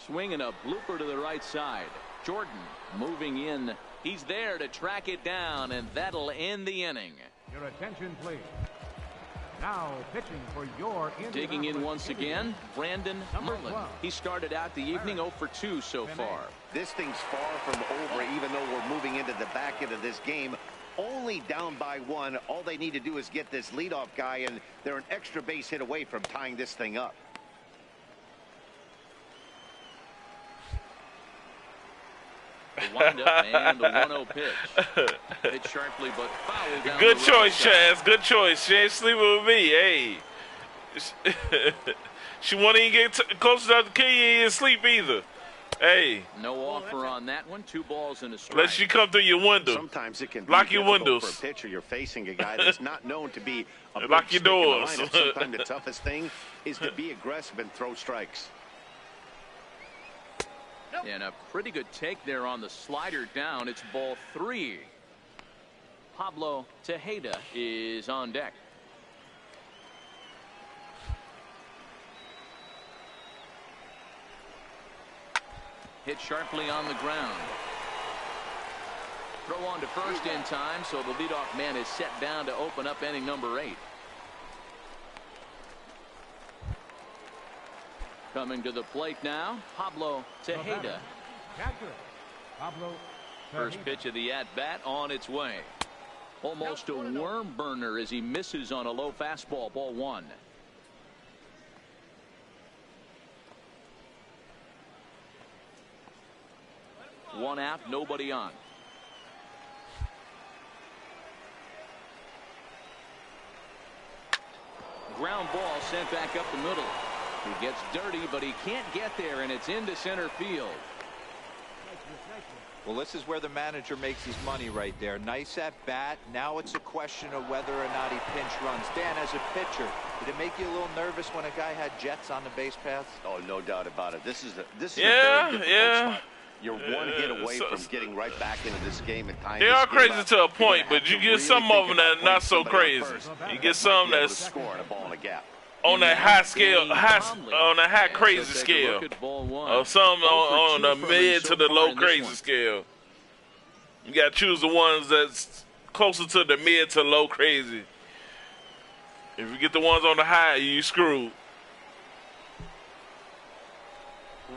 Swinging a blooper to the right side. Jordan moving in. He's there to track it down, and that'll end the inning. Your attention, please. Now pitching for your digging in once again, Brandon Mullen. He started out the evening 0 for 2 so far. This thing's far from over, even though we're moving into the back end of this game. Only down by 1. All they need to do is get this leadoff guy, and they're an extra base hit away from tying this thing up. The windup and the 1-0 pitch. Hit sharply, but foul down. Good the choice, right Chaz. Good choice. She ain't sleeping with me. Hey. She won't even get close enough to kill you. You ain't sleep either. Hey. No offer on that one. 2 balls and a strike. Let she come through your window. Sometimes it can be lock your windows. For a pitcher, you're facing a guy that's not known to be a lock your doors. Sometimes the toughest thing is to be aggressive and throw strikes. And a pretty good take there on the slider down. It's ball 3. Pablo Tejeda is on deck. Hit sharply on the ground. Throw on to first in time, so the leadoff man is set down to open up inning number 8. Coming to the plate now, Pablo Tejeda. First pitch of the at-bat on its way. Almost a worm burner as he misses on a low fastball, ball 1. One out, nobody on. Ground ball sent back up the middle. He gets dirty, but he can't get there, and it's into center field. Well, this is where the manager makes his money right there. Nice at bat. Now it's a question of whether or not he pinch runs. Dan, as a pitcher, did it make you a little nervous when a guy had jets on the base paths? Oh, no doubt about it. This is a very difficult spot. You're one hit away from getting right back into this game and tying. They are crazy to a point, but you get some of them that are not so crazy. You get some that's scoring a ball in a gap. on that high scale, on that high crazy scale, or some on the mid to the low crazy scale. You got to choose the ones that's closer to the mid to low crazy. If you get the ones on the high, you screwed.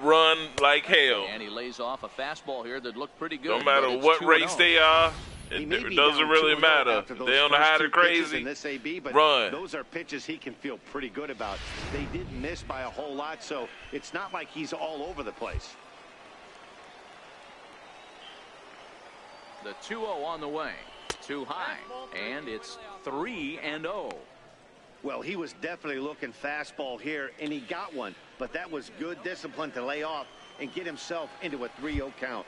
Run like hell. And he lays off a fastball here that looked pretty good. No matter what race they are, it doesn't really matter. They on the high to crazy. Run. Those are pitches he can feel pretty good about. They didn't miss by a whole lot, so it's not like he's all over the place. The 2-0 on the way. Too high. And it's 3-0. Well, he was definitely looking fastball here, and he got one. But that was good discipline to lay off and get himself into a 3-0 count.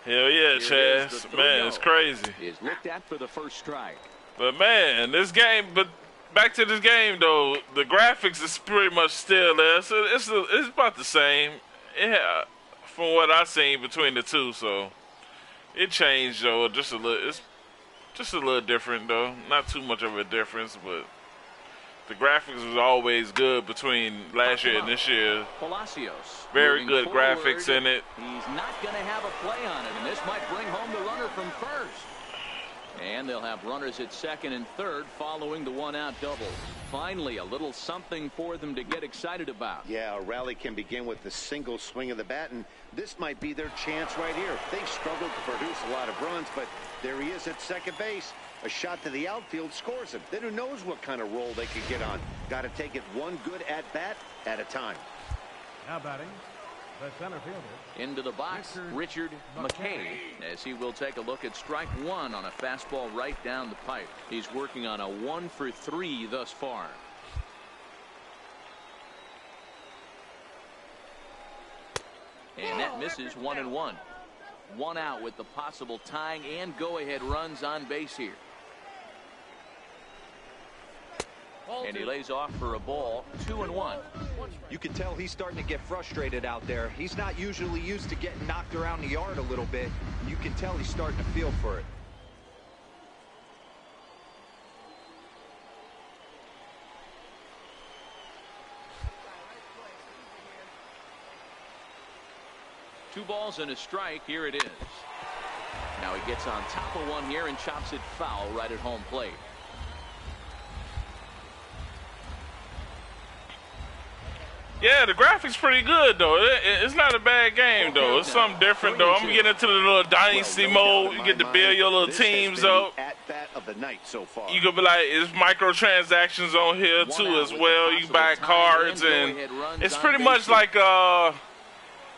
Hell yeah, Chaz. Man, it's crazy. Is looked at for the first strike. But man, this game. But back to this game though, the graphics is pretty much still there. So it's about the same. Yeah, from what I've seen between the two. So it changed though, just a little. It's just a little different though. Not too much of a difference, but the graphics was always good between last year and this year. Palacios. Very good graphics in it. He's not going to have a play on it, and this might bring home the runner from first. And they'll have runners at second and third following the one-out double. Finally, a little something for them to get excited about. Yeah, a rally can begin with the single swing of the bat, and this might be their chance right here. They've struggled to produce a lot of runs, but there he is at second base. A shot to the outfield scores him. Then who knows what kind of roll they could get on. Got to take it one good at-bat at a time. Now batting, the center fielder. Into the box, Richard McKay, as he will take a look at strike one on a fastball right down the pipe. He's working on a 1-for-3 thus far. And that misses 1-1. One out with the possible tying and go-ahead runs on base here. And he lays off for a ball. 2-1. You can tell he's starting to get frustrated out there. He's not usually used to getting knocked around the yard a little bit. You can tell he's starting to feel for it. Two balls and a strike. Here it is. Now he gets on top of one here and chops it foul right at home plate. Yeah, the graphics pretty good though. It's not a bad game though. It's something different though. I'm gonna get into the little dynasty mode. You get to build your little teams up. You could be like, it's microtransactions on here too as well. You buy cards and it's pretty much like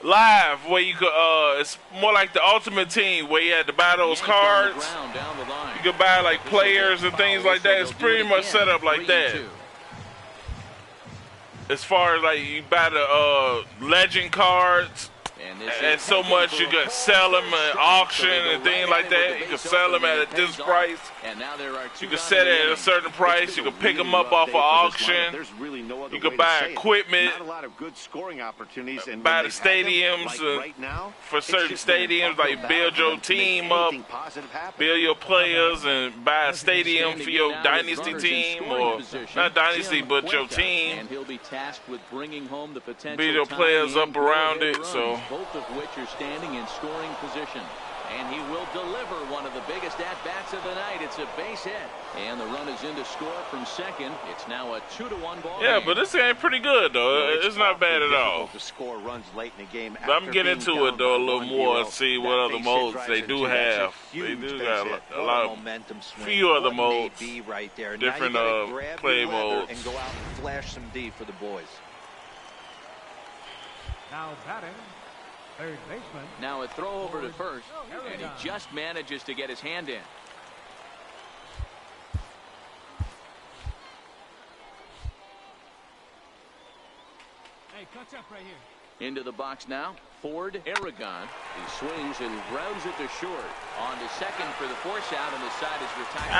live where you could it's more like the Ultimate Team where you had to buy those cards. You could buy like players and things like that. It's pretty much set up like that. As far as like you buy the legend cards, and so much you could sell them at auction and things like that. You could sell them at this price. You could set it at a certain price. You could pick them up off of auction. You could buy equipment. Buy the stadiums for certain stadiums, like build your team up, build your players, and buy a stadium for your dynasty team, or not dynasty, but your team. And he'll be tasked with bringing home the potential. Build your players up around it. So. Both of which are standing in scoring position. And he will deliver one of the biggest at-bats of the night. It's a base hit. And the run is in to score from second. It's now a 2-1 ball Yeah, game. but this game pretty good, though. It's not bad at all. To score runs late in the game. But I'm getting into it, though, a little more and see what other modes they do have. They do got a lot of momentum swing. Few other modes. Right there. Different play modes. And go out and flash some D for the boys. Now batting, third baseman. Now a throw over to first, and he just manages to get his hand in. Hey, cuts up right here. Into the box now, Ford Aragon. He swings and grounds it to short. On to second for the force out, and the side is retired.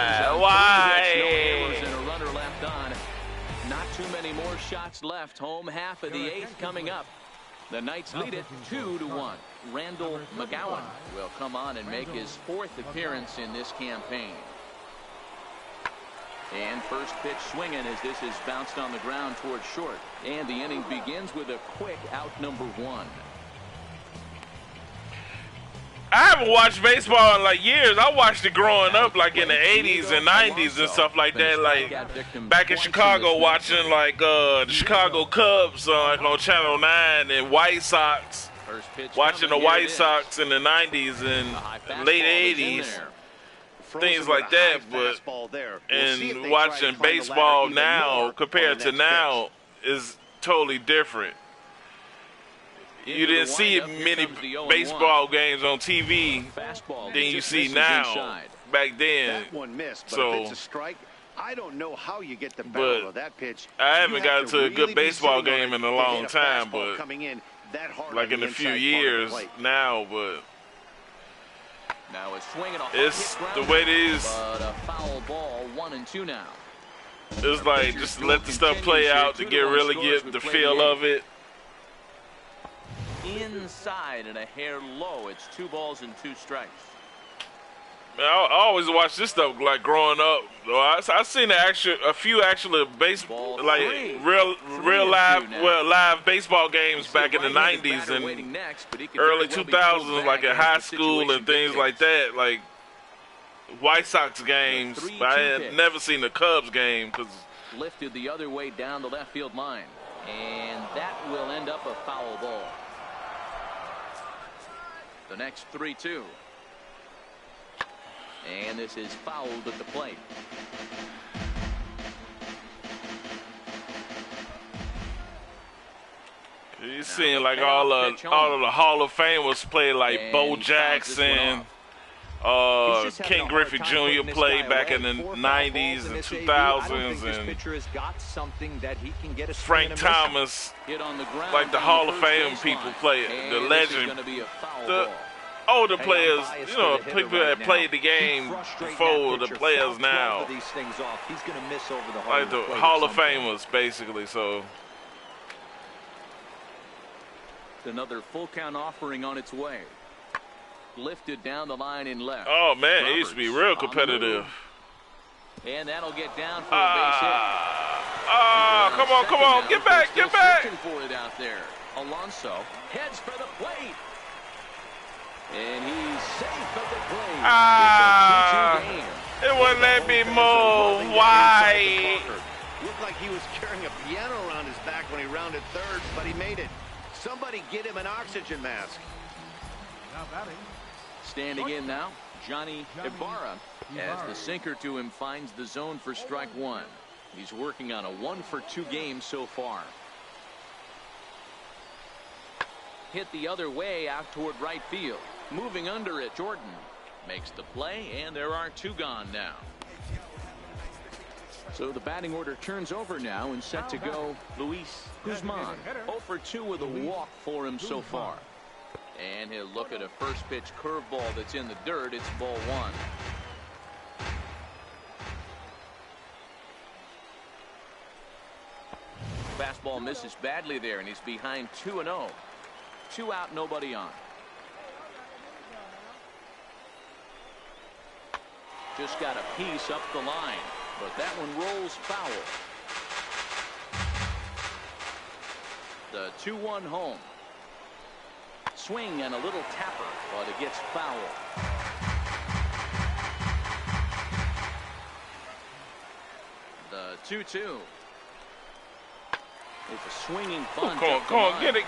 So it's 2 runs. Why? No errors and a runner left on. Not too many more shots left. Home half of the eighth coming up. The Knights lead it 2-1. Randall McGowan will come on and make his fourth appearance in this campaign. And first pitch swinging as this is bounced on the ground towards short. And the inning begins with a quick out number 1. I haven't watched baseball in like years. I watched it growing up, like in the 80s and 90s and stuff like that. Like back in Chicago, watching like the Chicago Cubs like on Channel 9 and White Sox. Watching the White Sox in the 90s and late 80s. Things like that, but and watching baseball now compared to now is totally different. You didn't see many baseball games on TV than you see now. Back then, so I don't know how you get the barrel of that pitch. I haven't got to a good baseball game in a long time, but like in a few years now, but. Now a swing and a it's the way it is. But a foul ball, 1-2 now. It's like just let the stuff play out to really get the feel of it. Inside and a hair low. It's 2 balls and 2 strikes. Man, I always watch this stuff like growing up. I've seen a few actual baseball, like real live baseball games back in the 90s and early 2000s, like in high school and things like that, like White Sox games. But I had never seen the Cubs game because lifted the other way down the left field line, and that will end up a foul ball. The next 3-2. And this is fouled at the plate. You seeing like all of the Hall of Famers play, like Bo Jackson, Ken Griffey Jr. played back in the 90s and 2000s, and Frank Thomas, like the Hall of Fame people play, the legend, the older players, you know, people that played the game before the players now, like the Hall of Famers basically. So another full count offering on its way. Lifted down the line in left. Oh man, it used to be real competitive. And that'll get down for a base hit. Come on, get back. For it out there. Alonso heads for the plate. And he's safe at the plate. It wouldn't let me move. Why? Looked like he was carrying a piano around his back when he rounded third, but he made it. Somebody get him an oxygen mask. Now batting. Standing in now, Johnny Ibarra, as the sinker to him finds the zone for strike 1. He's working on a 1-for-2 game so far. Hit the other way out toward right field. Moving under it, Jordan makes the play, and there are 2 gone now. So the batting order turns over now, and set to go Luis Guzman. 0-for-2 with a walk for him so far. And he'll look at a first pitch curveball that's in the dirt. It's ball 1. Fastball misses badly there, and he's behind 2-0. 2 out, nobody on. Just got a piece up the line, but that one rolls foul. The 2-1 home. Swing and a little tapper, but it gets foul. The 2-2. It's a swinging bunt. Come on, get it.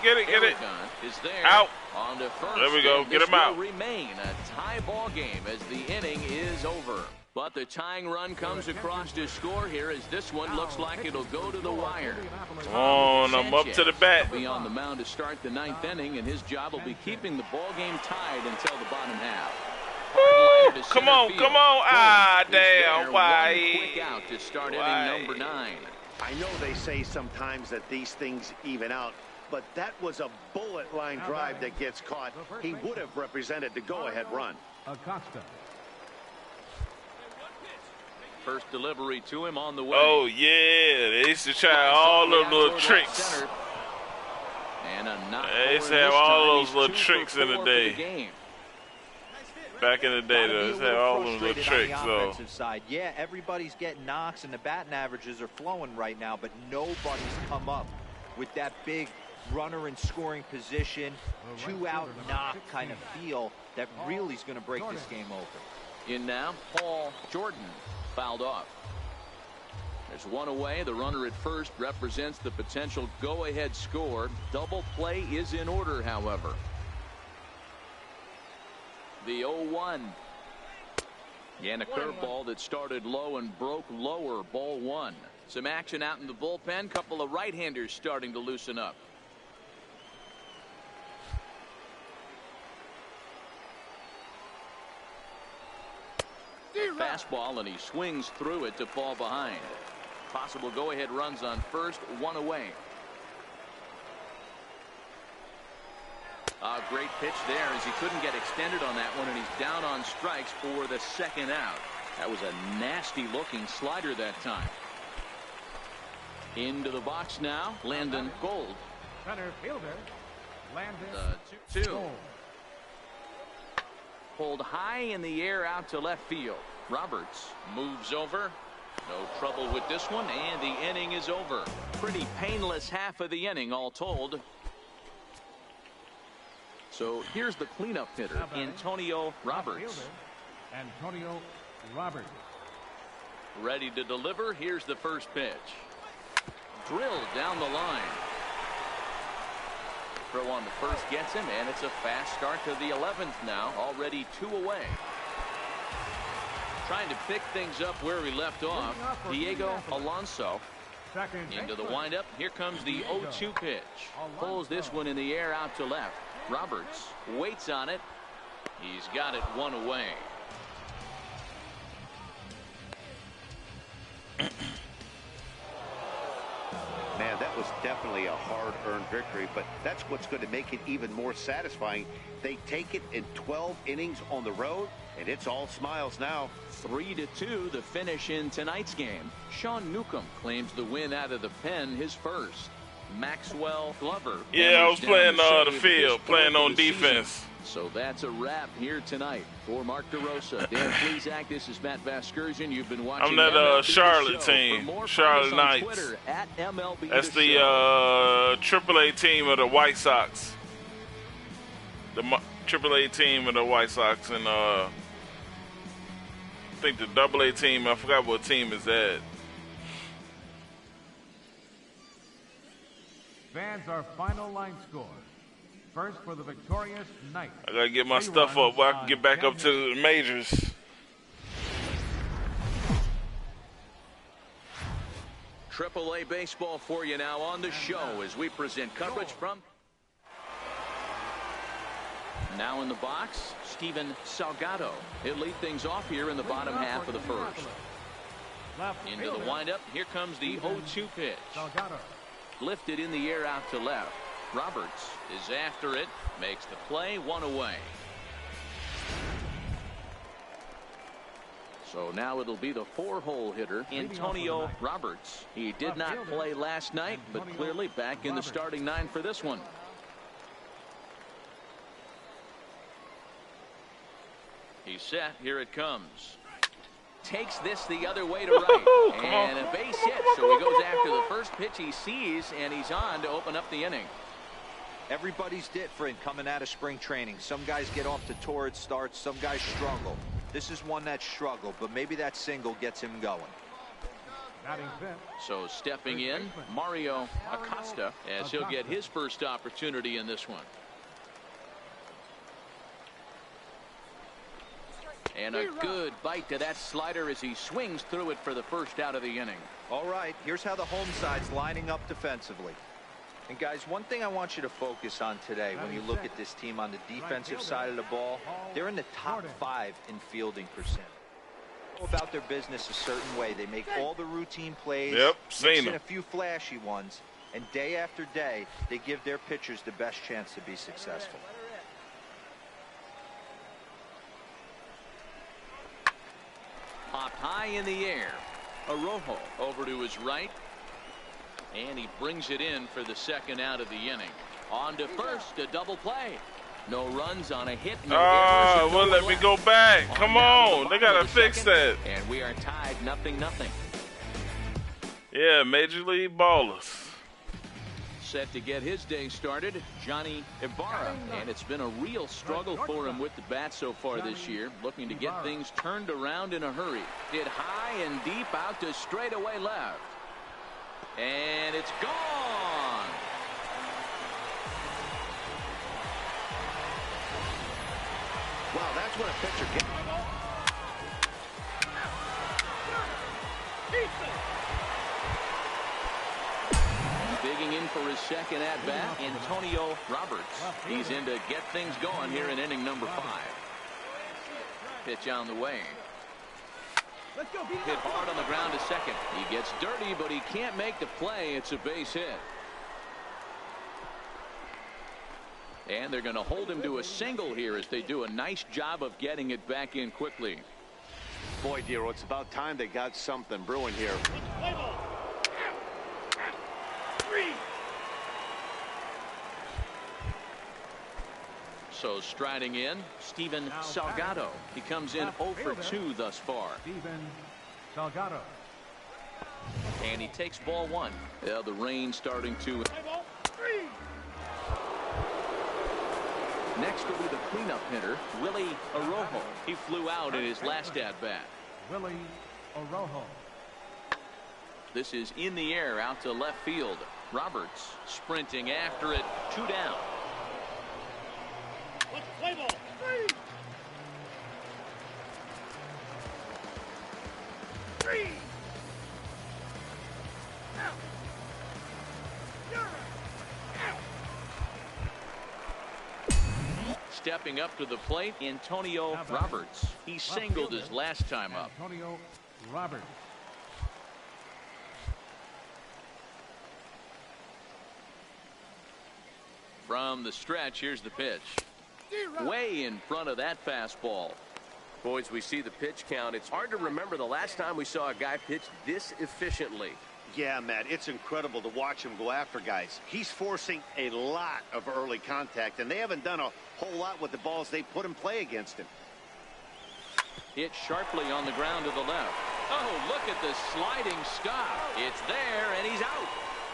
Is there. Out. On to first. There we go. Get him out. Will remain a tie ball game as the inning is over. But the tying run comes across to score here as this one looks like it'll go to the wire. Come on, I'm up to the bat. Be on the mound to start the 9th inning, and his job will be keeping the ball game tied until the bottom half. Woo! Come on. Damn. Why? Quick out to start inning number 9. I know they say sometimes that these things even out, but that was a bullet line drive that gets caught. He would have represented the go-ahead run. Acosta. First delivery to him on the way. Oh yeah, they used to try all those little tricks. And a knock. They used to have all those little tricks in the day. Back in the day, though, it's had all those little tricks. On the offensive side. Yeah, everybody's getting knocks and the batting averages are flowing right now, but nobody's come up with that big runner in scoring position, two-out knock kind of feel that really is going to break this game open. In now, Paul Jordan fouled off. There's one away. The runner at first represents the potential go-ahead score. Double play is in order, however. The 0-1. And a curveball that started low and broke lower. Ball one. Some action out in the bullpen. Couple of right-handers starting to loosen up. Fastball, and he swings through it to fall behind. Possible go-ahead runs on first, one away. A great pitch there as he couldn't get extended on that one, and he's down on strikes for the second out. That was a nasty looking slider that time. Into the box now, Landon Gold. Center fielder, Landon The 2-2. Pulled high in the air out to left field. Roberts moves over. No trouble with this one, and the inning is over. Pretty painless half of the inning all told. So here's the cleanup hitter, Antonio Roberts. Antonio Roberts. Ready to deliver. Here's the first pitch. Drilled down the line. Throw on the first gets him, and it's a fast start to the 11th now. Already 2 away. Trying to pick things up where we left off. Diego Alonso. Into the windup. Here comes the 0-2 pitch. Pulls this one in the air out to left. Roberts waits on it. He's got it one away. Man, that was definitely a hard-earned victory, but that's what's going to make it even more satisfying. They take it in 12 innings on the road, and it's all smiles now. 3-2 the finish in tonight's game. Sean Newcomb claims the win out of the pen, his first. Maxwell Glover. Yeah, I was playing the field, playing on defense. So that's a wrap here tonight for Mark DeRosa. Dan Plesac, this is Matt Vasgersian. You've been watching. I'm that Charlotte team, Charlotte Knights. Twitter, @MLB That's the AAA team of the White Sox. The AAA team of the White Sox, and I think the AA team. I forgot what team is that. Fans, our final line score. First for the victorious Knights. I gotta get my stuff up where I can get back up to the majors. AAA baseball for you now on the show as we present coverage from. Now in the box, Steven Salgado. He'll lead things off here in the bottom half of the first. Into the windup. Here comes the 0-2 pitch. Lifted in the air out to left. Roberts is after it, makes the play, one away. So now it'll be the 4-hole hitter, Antonio Roberts. He did not play last night, but clearly back in the starting 9 for this one. He's set, here it comes. Takes this the other way to right, and a base hit, so he goes after the first pitch he sees, and he's on to open up the inning. Everybody's different coming out of spring training. Some guys get off to torrid starts, some guys struggle. This is one that struggled, but maybe that single gets him going. So stepping in, Mario Acosta, as he'll get his first opportunity in this one. And a good bite to that slider as he swings through it for the first out of the inning. All right, here's how the home side's lining up defensively. And guys, one thing I want you to focus on today when you look at this team on the defensive side of the ball, they're in the top 5 in fielding percent. Go about their business a certain way. They make all the routine plays, mix in a few flashy ones, and day after day, they give their pitchers the best chance to be successful. Popped high in the air. Arrojo over to his right. And he brings it in for the second out of the inning. On to first, a double play. No runs on a hit. No Oh, well, let me go back. Come on. They got to fix that. And we are tied 0-0. Yeah, Major League Ballers. Set to get his day started, Johnny Ibarra. And it's been a real struggle for him with the bat so far this year. Looking to get things turned around in a hurry. Hit high and deep out to straightaway left. And it's gone. Wow, that's what a pitcher gets. Digging in for his second at-bat, Antonio Roberts. He's in to get things going here in inning number 5. Pitch on the way. Hit hard on the ground to second. He gets dirty, but he can't make the play. It's a base hit. And they're going to hold him to a single here as they do a nice job of getting it back in quickly. Boy, Dero, it's about time they got something brewing here. So striding in, Steven Salgado. He comes in 0 for 2 thus far. Steven Salgado. And he takes ball 1. Yeah, the rain starting to. Next will be the cleanup hitter, Willie Arrojo. He flew out in his last at-bat. Willie Arrojo. This is in the air out to left field. Roberts sprinting after it. 2 down. Stepping up to the plate, Antonio Roberts. He singled his last time up. Antonio Roberts. From the stretch, here's the pitch. Way in front of that fastball. Boys, we see the pitch count. It's hard to remember the last time we saw a guy pitch this efficiently. Yeah, Matt, it's incredible to watch him go after guys. He's forcing a lot of early contact, and they haven't done a whole lot with the balls they put in play against him. Hit sharply on the ground to the left. Oh, look at the sliding stop. It's there, and he's out.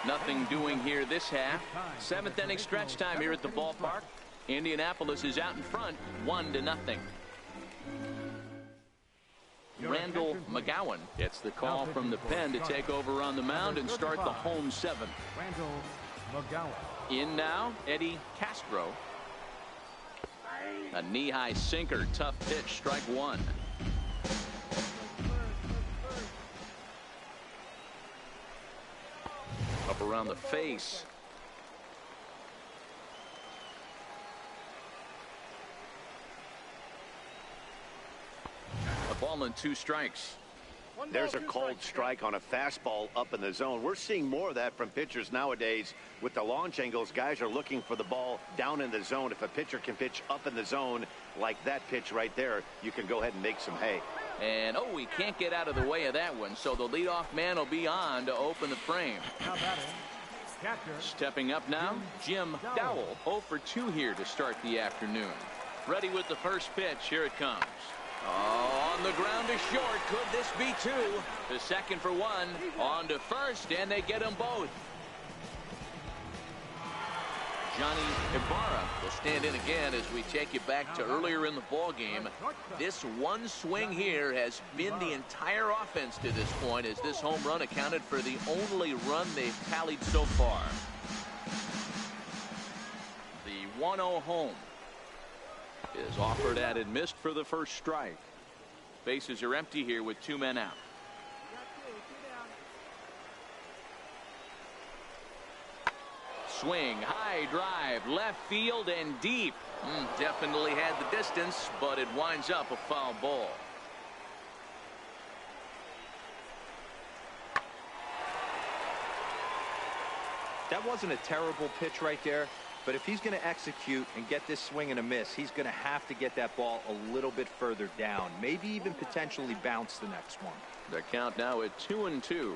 Nothing doing here this half. 7th inning stretch time here at the ballpark. Indianapolis is out in front, 1-0. Randall McGowan gets the call from the pen to take over on the mound and start the home 7th. Randall McGowan. In now, Eddie Castro. A knee-high sinker, tough pitch, strike 1. Up around the face. A ball and 2 strikes. There's a called strike on a fastball up in the zone. We're seeing more of that from pitchers nowadays. With the launch angles, guys are looking for the ball down in the zone. If a pitcher can pitch up in the zone like that pitch right there, you can go ahead and make some hay. And, oh, he can't get out of the way of that one, so the leadoff man will be on to open the frame. Stepping up now, Jim Dowell, 0 for 2 here to start the afternoon. Ready with the first pitch. Here it comes. Oh, on the ground to short. Could this be 2? The second for 1. On to first, and they get them both. Johnny Ibarra will stand in again as we take you back to earlier in the ball game. This one swing here has been the entire offense to this point, as this home run accounted for the only run they've tallied so far. The 1-0 home is offered at and missed for the first strike. Bases are empty here with 2 men out. Swing, high drive, left field and deep. Definitely had the distance, but it winds up a foul ball. That wasn't a terrible pitch right there, but if he's going to execute and get this swing and a miss, he's going to have to get that ball a little bit further down, maybe even potentially bounce the next one. The count now at 2-2.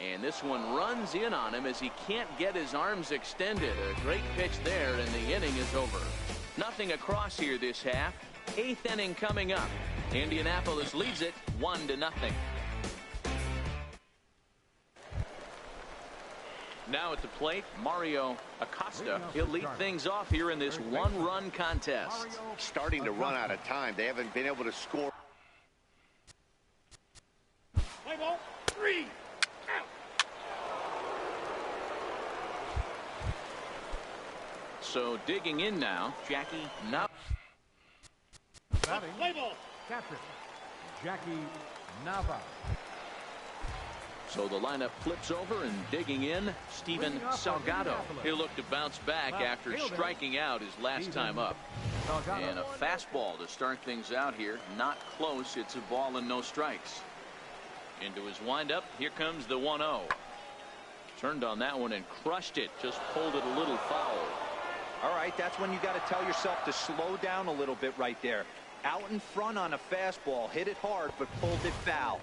And this one runs in on him as he can't get his arms extended. A great pitch there, and the inning is over. Nothing across here this half. 8th inning coming up. Indianapolis leads it 1-0. Now at the plate, Mario Acosta. He'll lead things off here in this one-run contest. Starting to run out of time. They haven't been able to score. Play ball. 3. So digging in now, Jackie Nava. Play ball. Catcher, Jackie Nava. So the lineup flips over, and digging in, Steven Salgado. He'll look to bounce back after striking out his last time up. And a fastball to start things out here. Not close. It's a ball and no strikes. Into his windup. Here comes the 1-0. Turned on that one and crushed it. Just pulled it a little foul. All right, that's when you got to tell yourself to slow down a little bit right there. Out in front on a fastball, hit it hard, but pulled it foul.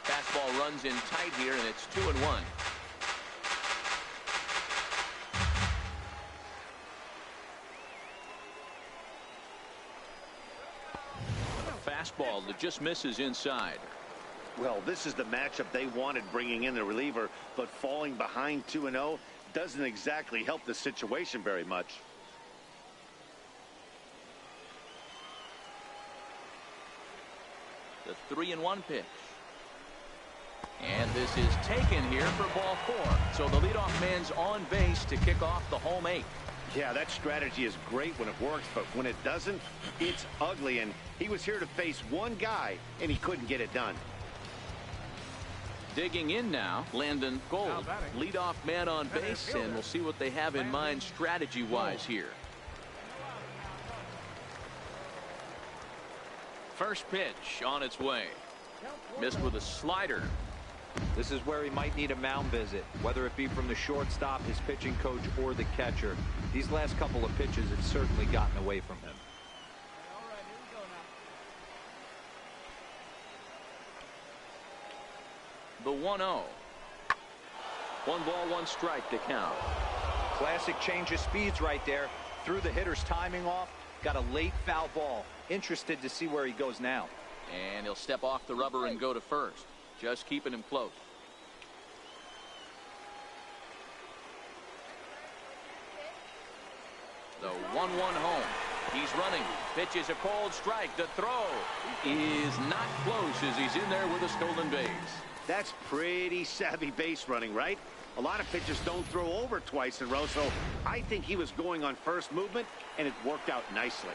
Fastball runs in tight here, and it's 2-1. A fastball that just misses inside. Well, this is the matchup they wanted, bringing in the reliever, but falling behind 2-0 doesn't exactly help the situation very much. The 3-1 pitch. And this is taken here for ball 4. So the leadoff man's on base to kick off the home 8th. Yeah, that strategy is great when it works, but when it doesn't, it's ugly. And he was here to face one guy, and he couldn't get it done. Digging in now, Landon Gold, leadoff man on base, and we'll see what they have in mind strategy-wise here. First pitch on its way. Missed with a slider. This is where he might need a mound visit, whether it be from the shortstop, his pitching coach, or the catcher. These last couple of pitches have certainly gotten away from him. The 1-0. 1 ball, 1 strike to count. Classic change of speeds right there. Threw the hitter's timing off. Got a late foul ball. Interested to see where he goes now. And he'll step off the rubber and go to first. Just keeping him close. The 1-1 home. He's running. Pitches a cold strike. The throw is not close as he's in there with a stolen base. That's pretty savvy base running, right? A lot of pitchers don't throw over twice in a row, so I think he was going on first movement, and it worked out nicely.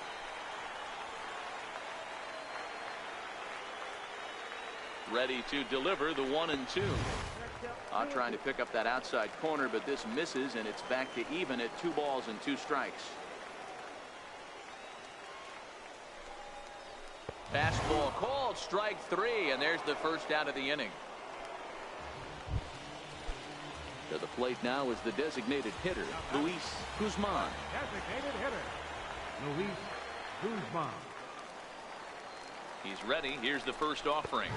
Ready to deliver the 1-2. Trying to pick up that outside corner, but this misses, and it's back to even at 2 balls and 2 strikes. Fastball called, strike 3, and there's the first out of the inning. To the plate now is the designated hitter, Luis Guzman. Designated hitter, Luis Guzman. He's ready. Here's the first offering.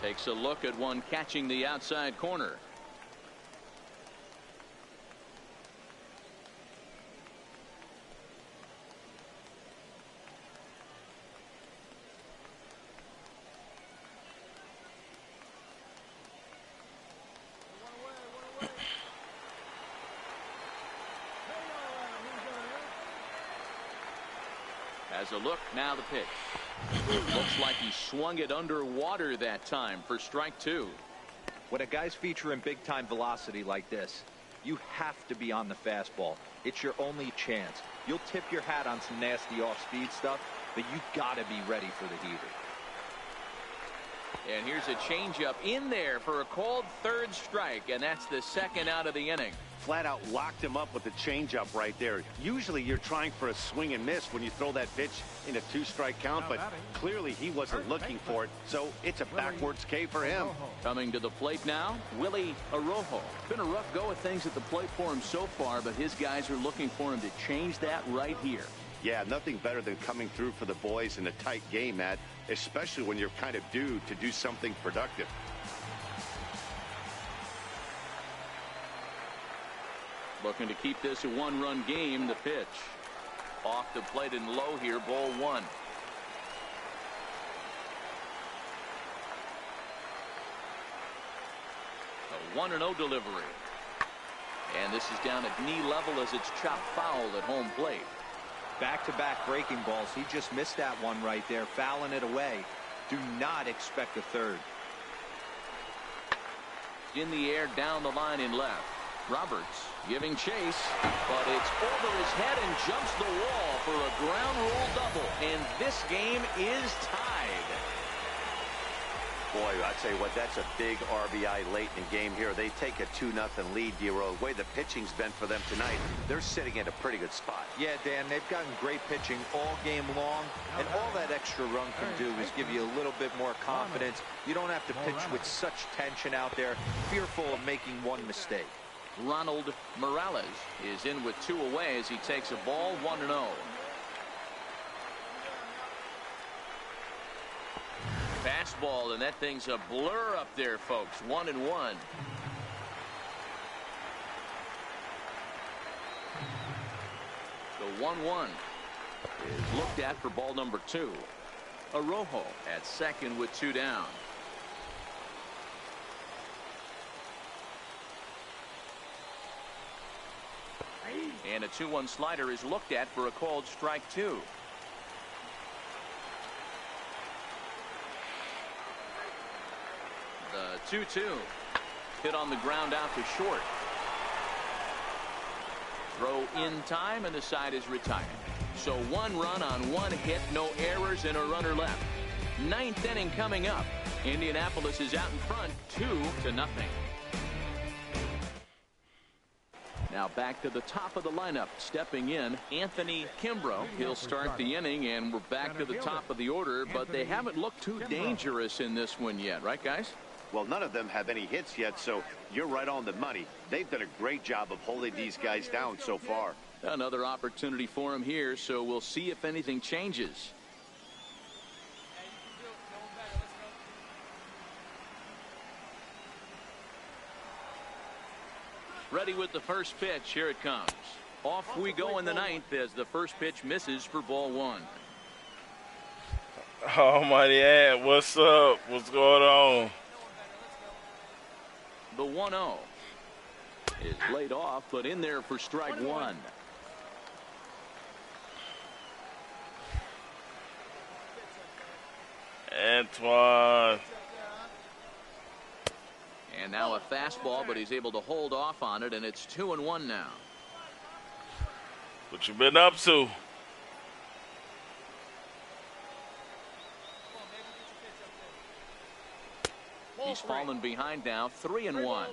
Takes a look at one catching the outside corner. Has a look, now the pitch. Looks like he swung it underwater that time for strike 2. When a guy's featuring big-time velocity like this, you have to be on the fastball. It's your only chance. You'll tip your hat on some nasty off-speed stuff, but you gotta be ready for the heater. And here's a changeup in there for a called 3rd strike, and that's the 2nd out of the inning. Flat out locked him up with the changeup right there. Usually you're trying for a swing and miss when you throw that pitch in a 2-strike count, but clearly he wasn't looking for it, so it's a backwards K for him. Coming to the plate now, Willie Arrojo. Been a rough go of things at the plate for him so far, but his guys are looking for him to change that right here. Yeah, nothing better than coming through for the boys in a tight game, Matt, especially when you're kind of due to do something productive. Looking to keep this a one-run game. The pitch off the plate and low here. Ball one. A 1-0 delivery. And this is down at knee level as it's chopped foul at home plate. Back-to-back breaking balls. He just missed that one right there, fouling it away. Do not expect a third. In the air, down the line in left. Roberts giving chase, but it's over his head and jumps the wall for a ground rule double. And this game is tied. Boy, I tell you what, that's a big RBI late in the game here. They take a 2-0 lead, D-Row. The way the pitching's been for them tonight, they're sitting in a pretty good spot. Yeah, Dan, they've gotten great pitching all game long, and all that extra run can do is give you a little bit more confidence. You don't have to pitch with such tension out there, fearful of making one mistake. Ronald Morales is in with 2 away as he takes a ball 1-0. Fastball, and that thing's a blur up there, folks. 1-1. The 1-1 is looked at for ball number 2. Arrojo at second with 2 down. And a 2-1 slider is looked at for a called strike 2. The 2-2 hit on the ground out to short. Throw in time, and the side is retired. So 1 run on 1 hit, no errors, and a runner left. 9th inning coming up. Indianapolis is out in front 2-0. Now back to the top of the lineup. Stepping in, Anthony Kimbrough. He'll start the inning, and we're back to the top of the order, but they haven't looked too dangerous in this one yet, right, guys? Well, none of them have any hits yet, so you're right on the money. They've done a great job of holding these guys down so far. Another opportunity for him here, so we'll see if anything changes. Ready with the first pitch. Here it comes. Off we go in the 9th as the first pitch misses for ball 1. Oh my God, what's up? What's going on? The 1-0 is laid off, but in there for strike 1. Antoine. And now a fastball, but he's able to hold off on it, and it's 2-1 now. What you been up to? He's fallen behind now, 3-1.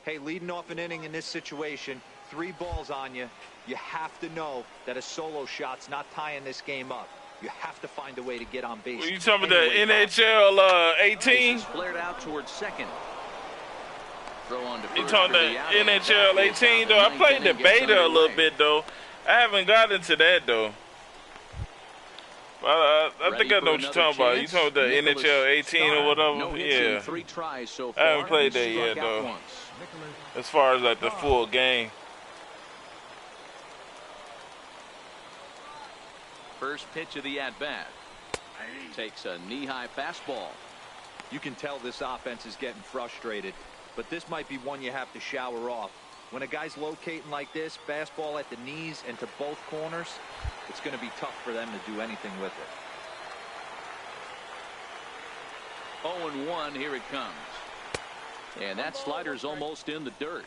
Hey, leading off an inning in this situation, 3 balls on you. You have to know that a solo shot's not tying this game up. You have to find a way to get on base. Are you talking about the NHL 18? Flared out towards second. Throw on to first. You talking the NHL 18 though? I played the beta a little bit though. I haven't got into that though. I think I know what you're talking about. You talking about the NHL 18 or whatever? Yeah. 3 tries so I far. haven't played that yet though. As far as like the full game. First pitch of the at-bat. Takes a knee-high fastball. You can tell this offense is getting frustrated, but this might be one you have to shower off. When a guy's locating like this, fastball at the knees and to both corners, it's going to be tough for them to do anything with it. 0-1, here it comes. And that slider's almost in the dirt.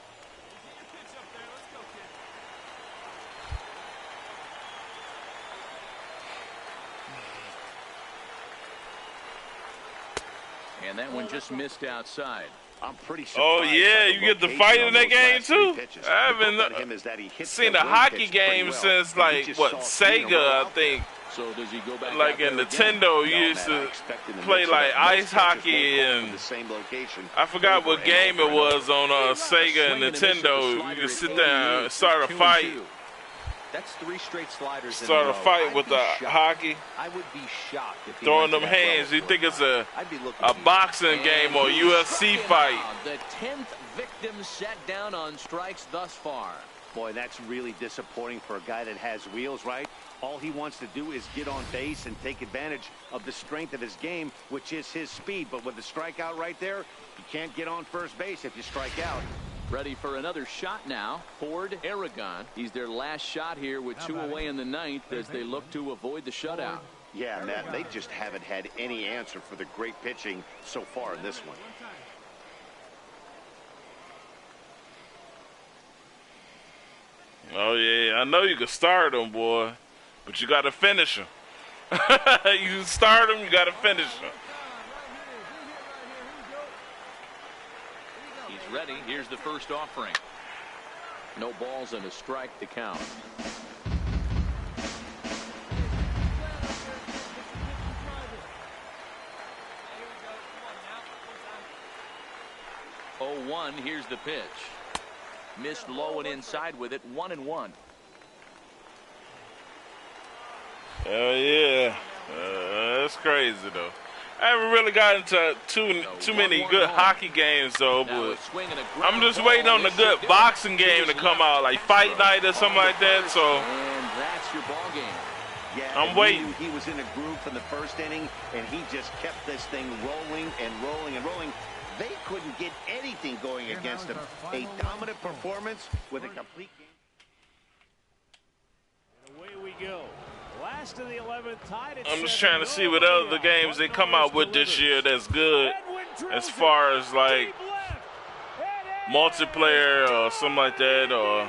And that one just missed outside. I'm pretty surprised. Oh yeah, you get the fight in that game too. I haven't seen a hockey game since like what, Sega, I think. So does he go back like in Nintendo, you used to play like ice hockey, and I forgot what game it was on Sega and Nintendo. You could sit there and start a fight. That's 3 straight sliders. Start a fight with the hockey. I would be shocked if he throwing them hands. You think it's a boxing game or UFC fight? The 10th victim set down on strikes thus far. Boy, that's really disappointing for a guy that has wheels, right? All he wants to do is get on base and take advantage of the strength of his game, which is his speed. But with the strikeout right there, you can't get on first base if you strike out. Ready for another shot now. Ford Aragon. He's their last shot here with 2 away in the 9th as they look to avoid the shutout. Yeah, Matt, they just haven't had any answer for the great pitching so far in this one. Oh, yeah, I know you can start him, boy, but you got to finish him. You start him, you got to finish him. He's ready. Here's the first offering. No balls and a strike to count. Oh, 1. Here's the pitch. Missed low and inside with it. 1-1. Hell yeah. That's crazy, though. I haven't really gotten into too many good hockey games, though, but I'm just waiting on the good boxing game to come out, like Fight Night or something like that, so. And that's your ball game. Yeah, I'm waiting. He was in a groove from the first inning, and he just kept this thing rolling and rolling and rolling. They couldn't get anything going against him. A dominant performance with a complete game. Away we go. Last of the 11th tied. I'm just trying to see what other games they come out with this year that's good as far as like multiplayer or something like that, or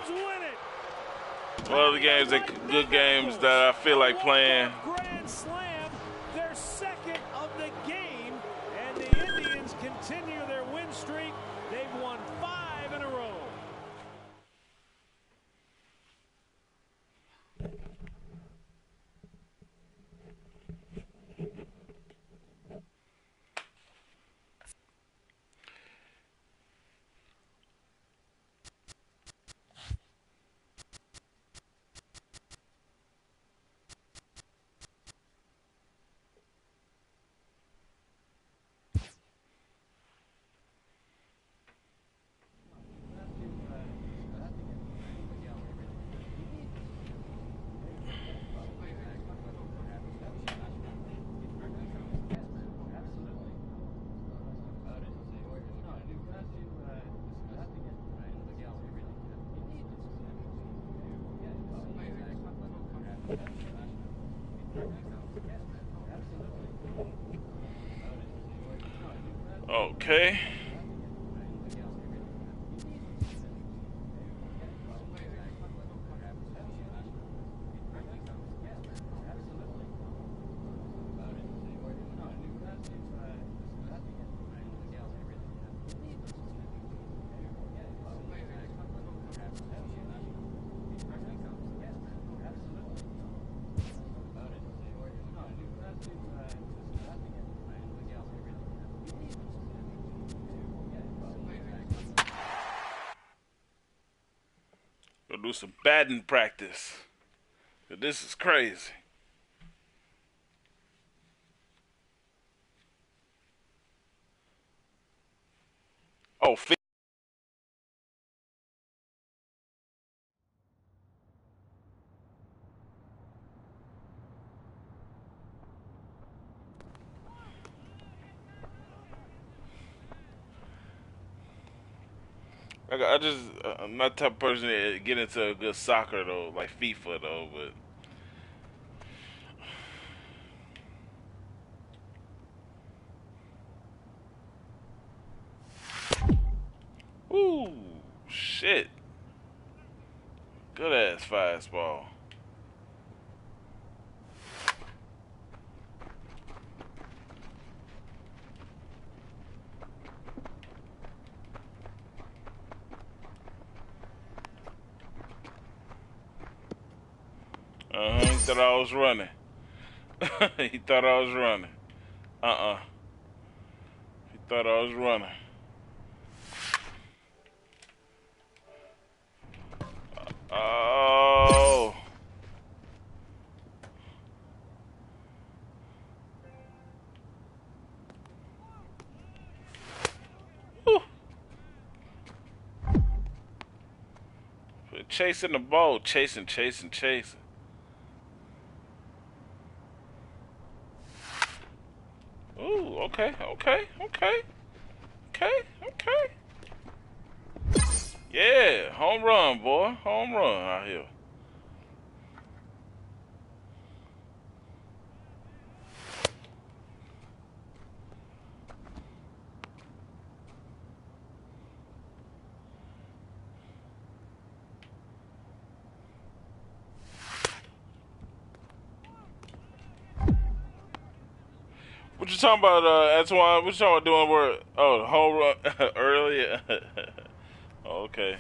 what other games that good games that I feel like playing. Grand slam, their second of the game, and the Indians continue their win streak. They've won 5 in a row. Okay. Go do some batting practice. This is crazy. Oh, I'm not the type of person to get into a good soccer though, like FIFA though, but ooh, shit. Good ass fastball. He thought I was running. He thought I was running. He thought I was running. Oh. chasing the ball. Chasing. Ooh, okay. Yeah, home run, boy. Home run out here. What you talking about, Antoine? What you talking about doing work? Oh, the home run earlier. Okay.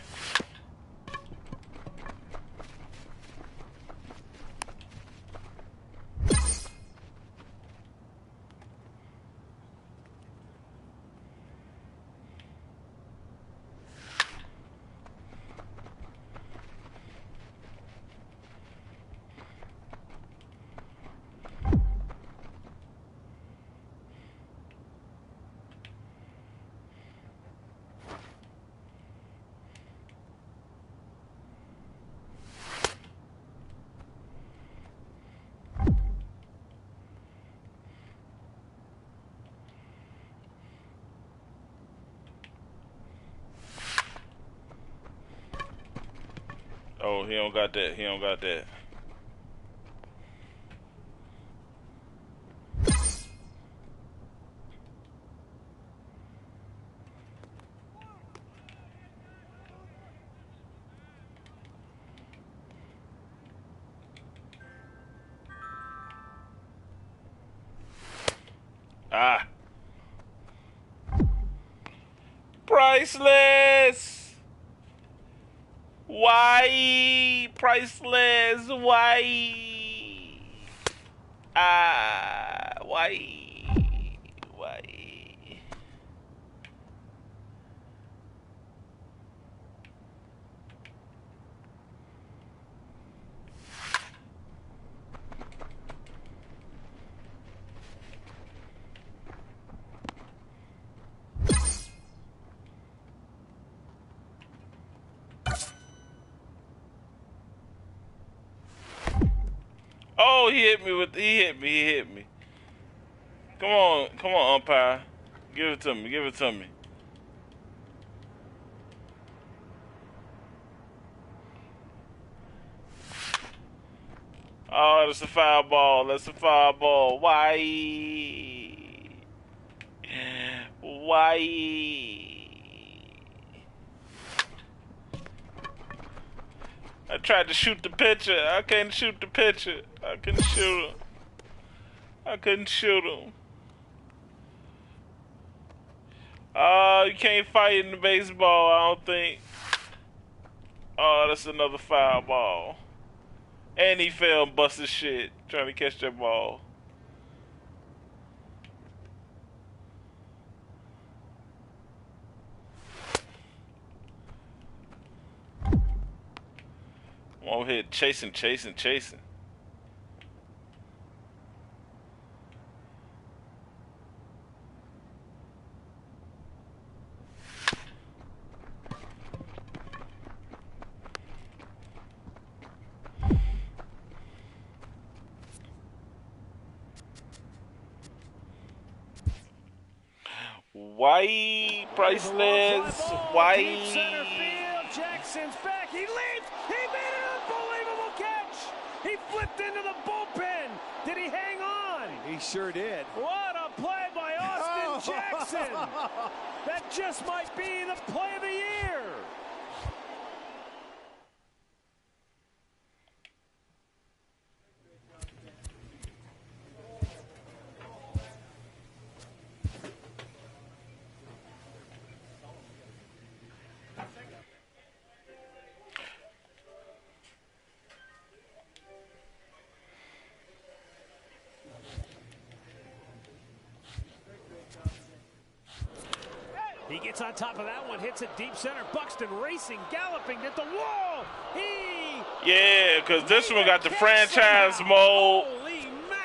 Oh, he don't got that. Ah. Priceless. Why? Priceless. Why? Ah. Why? Oh, he hit me. Come on, umpire. Give it to me. Oh, that's a foul ball. Why? I tried to shoot the pitcher. I couldn't shoot the pitcher. I couldn't shoot him. You can't fight in the baseball, I don't think. Oh, that's another foul ball. And he fell and busted shit trying to catch that ball. I'm over here chasing. Why? Priceless. Why? Deep center field. Jackson's back. He leaps. He made an unbelievable catch. He flipped into the bullpen. Did he hang on? He sure did. What a play by Austin Jackson. That just might be the play of the year. He gets on top of that one, hits it deep center. Buxton racing, galloping at the wall. Yeah, because this one got the franchise mode.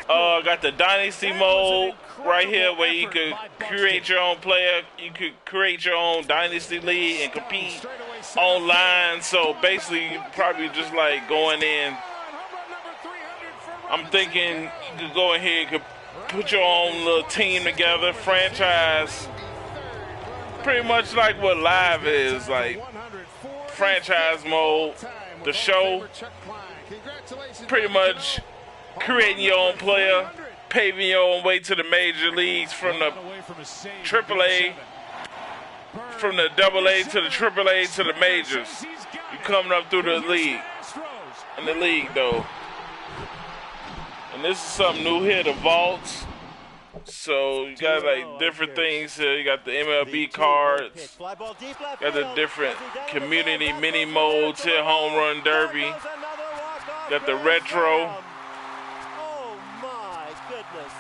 Got the dynasty mode right here where you could create your own player. You could create your own dynasty league and compete online, so basically probably just like going in. I'm thinking you could go in here, you could put your own little team together, franchise. Pretty much like what live is, like franchise mode. The show, pretty much creating your own player, paving your own way to the major leagues from the AAA, from the AA to the AAA to the majors. You coming up through the league, in the league though. And this is something new here, the vaults. So you got like different things here. You got the MLB cards, got the different community mini modes here, home run derby. Got the retro. Oh my goodness.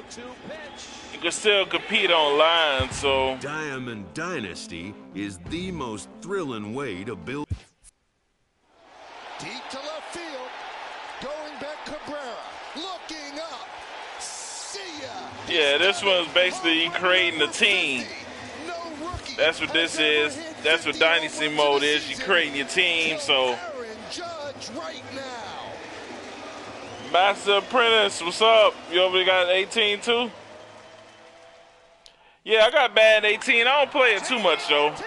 0-2 pitch. You can still compete online, so. Diamond Dynasty is the most thrilling way to build. Deep to left field. Going back Cabrera. Looking up. See ya. Yeah, this one's basically creating a team. That's what this is. That's what Dynasty mode is. You're creating your team, so. Master Apprentice, what's up? You over got 18 too? Yeah, I got bad 18. I don't play it too much though. Is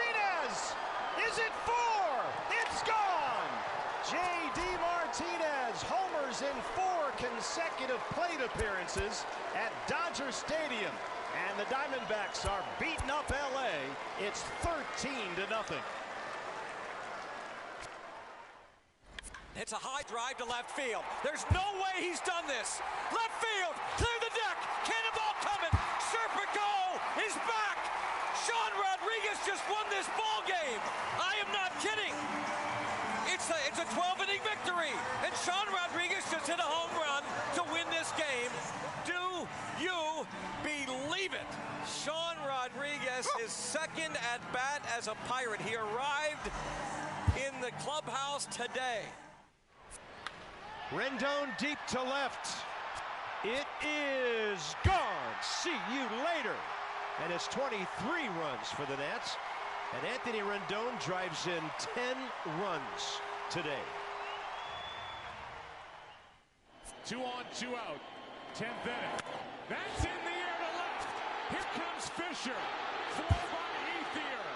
it 4? It's gone. J.D. Martinez homers in 4 consecutive plate appearances at Dodger Stadium. And the Diamondbacks are beating up L.A. It's 13-0. It's a high drive to left field. There's no way he's done this. Left field, clear the deck. Cannonball coming. Serpico is back. Sean Rodriguez just won this ball game. I am not kidding. It's a 12-inning victory. And Sean Rodriguez just hit a home run to win this game. Do you believe it? Sean Rodriguez is second at bat as a Pirate. He arrived in the clubhouse today. Rendon deep to left. It is gone. See you later. And it's 23 runs for the Nats. And Anthony Rendon drives in 10 runs today. 2 on, 2 out. 10th inning. That's in the air to left. Here comes Fisher. Throw by Ethier.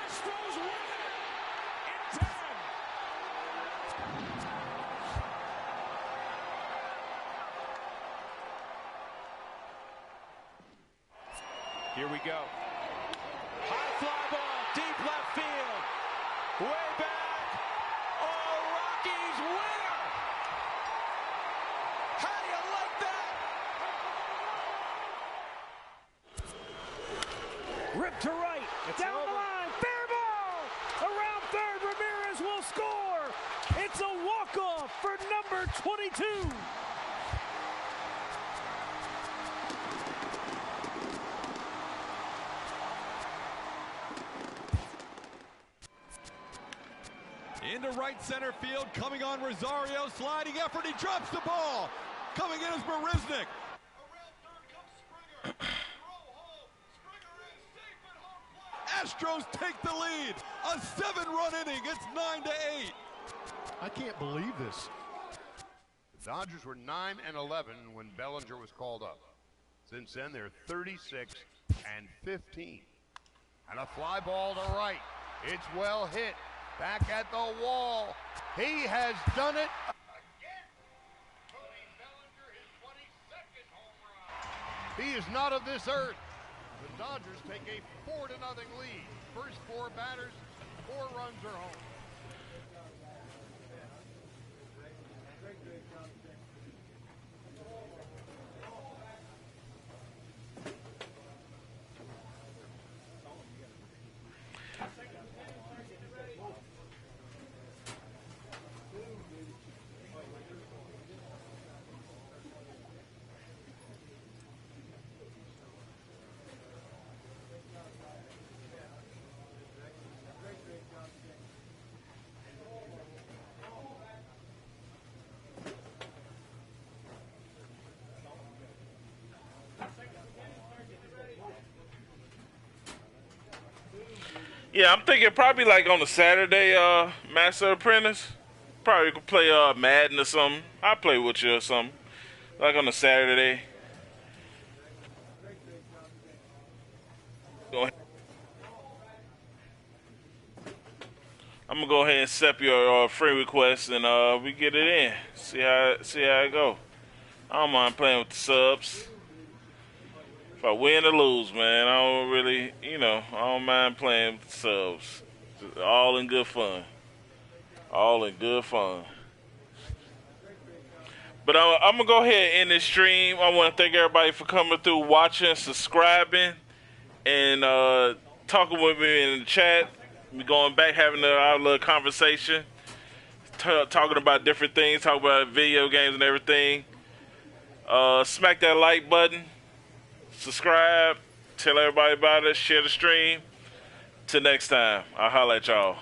Astros win it in 10. Here we go. High fly ball, deep left field. Way back. Oh, Rockies winner. How do you like that? Rip to right. Down the line. Fair ball. Around third, Ramirez will score. It's a walk-off for number 22. Into right center field, coming on Rosario, sliding effort, he drops the ball. Coming in is Marisnik. Astros take the lead. A 7-run inning. It's 9-8. I can't believe this. The Dodgers were 9-11 when Bellinger was called up. Since then, they're 36-15. And a fly ball to right. It's well hit. Back at the wall. He has done it again. Cody Bellinger, his 22nd home run. He is not of this earth. The Dodgers take a 4-0 lead. First 4 batters, 4 runs are home. Yeah, I'm thinking probably like on a Saturday, Master Apprentice. Probably could play Madden or something. I'll play with you or something. Like on a Saturday. I'm gonna go ahead and accept your friend request and we get it in. See how it go. I don't mind playing with the subs. If I win or lose, man, I don't really, I don't mind playing with the subs. All in good fun. All in good fun. But I'm going to go ahead and end this stream. I want to thank everybody for coming through, watching, subscribing, and talking with me in the chat. We going back, having our little conversation, talking about different things, talking about video games and everything. Smack that like button. Subscribe. Tell everybody about it. Share the stream. Till next time. I'll holler at y'all.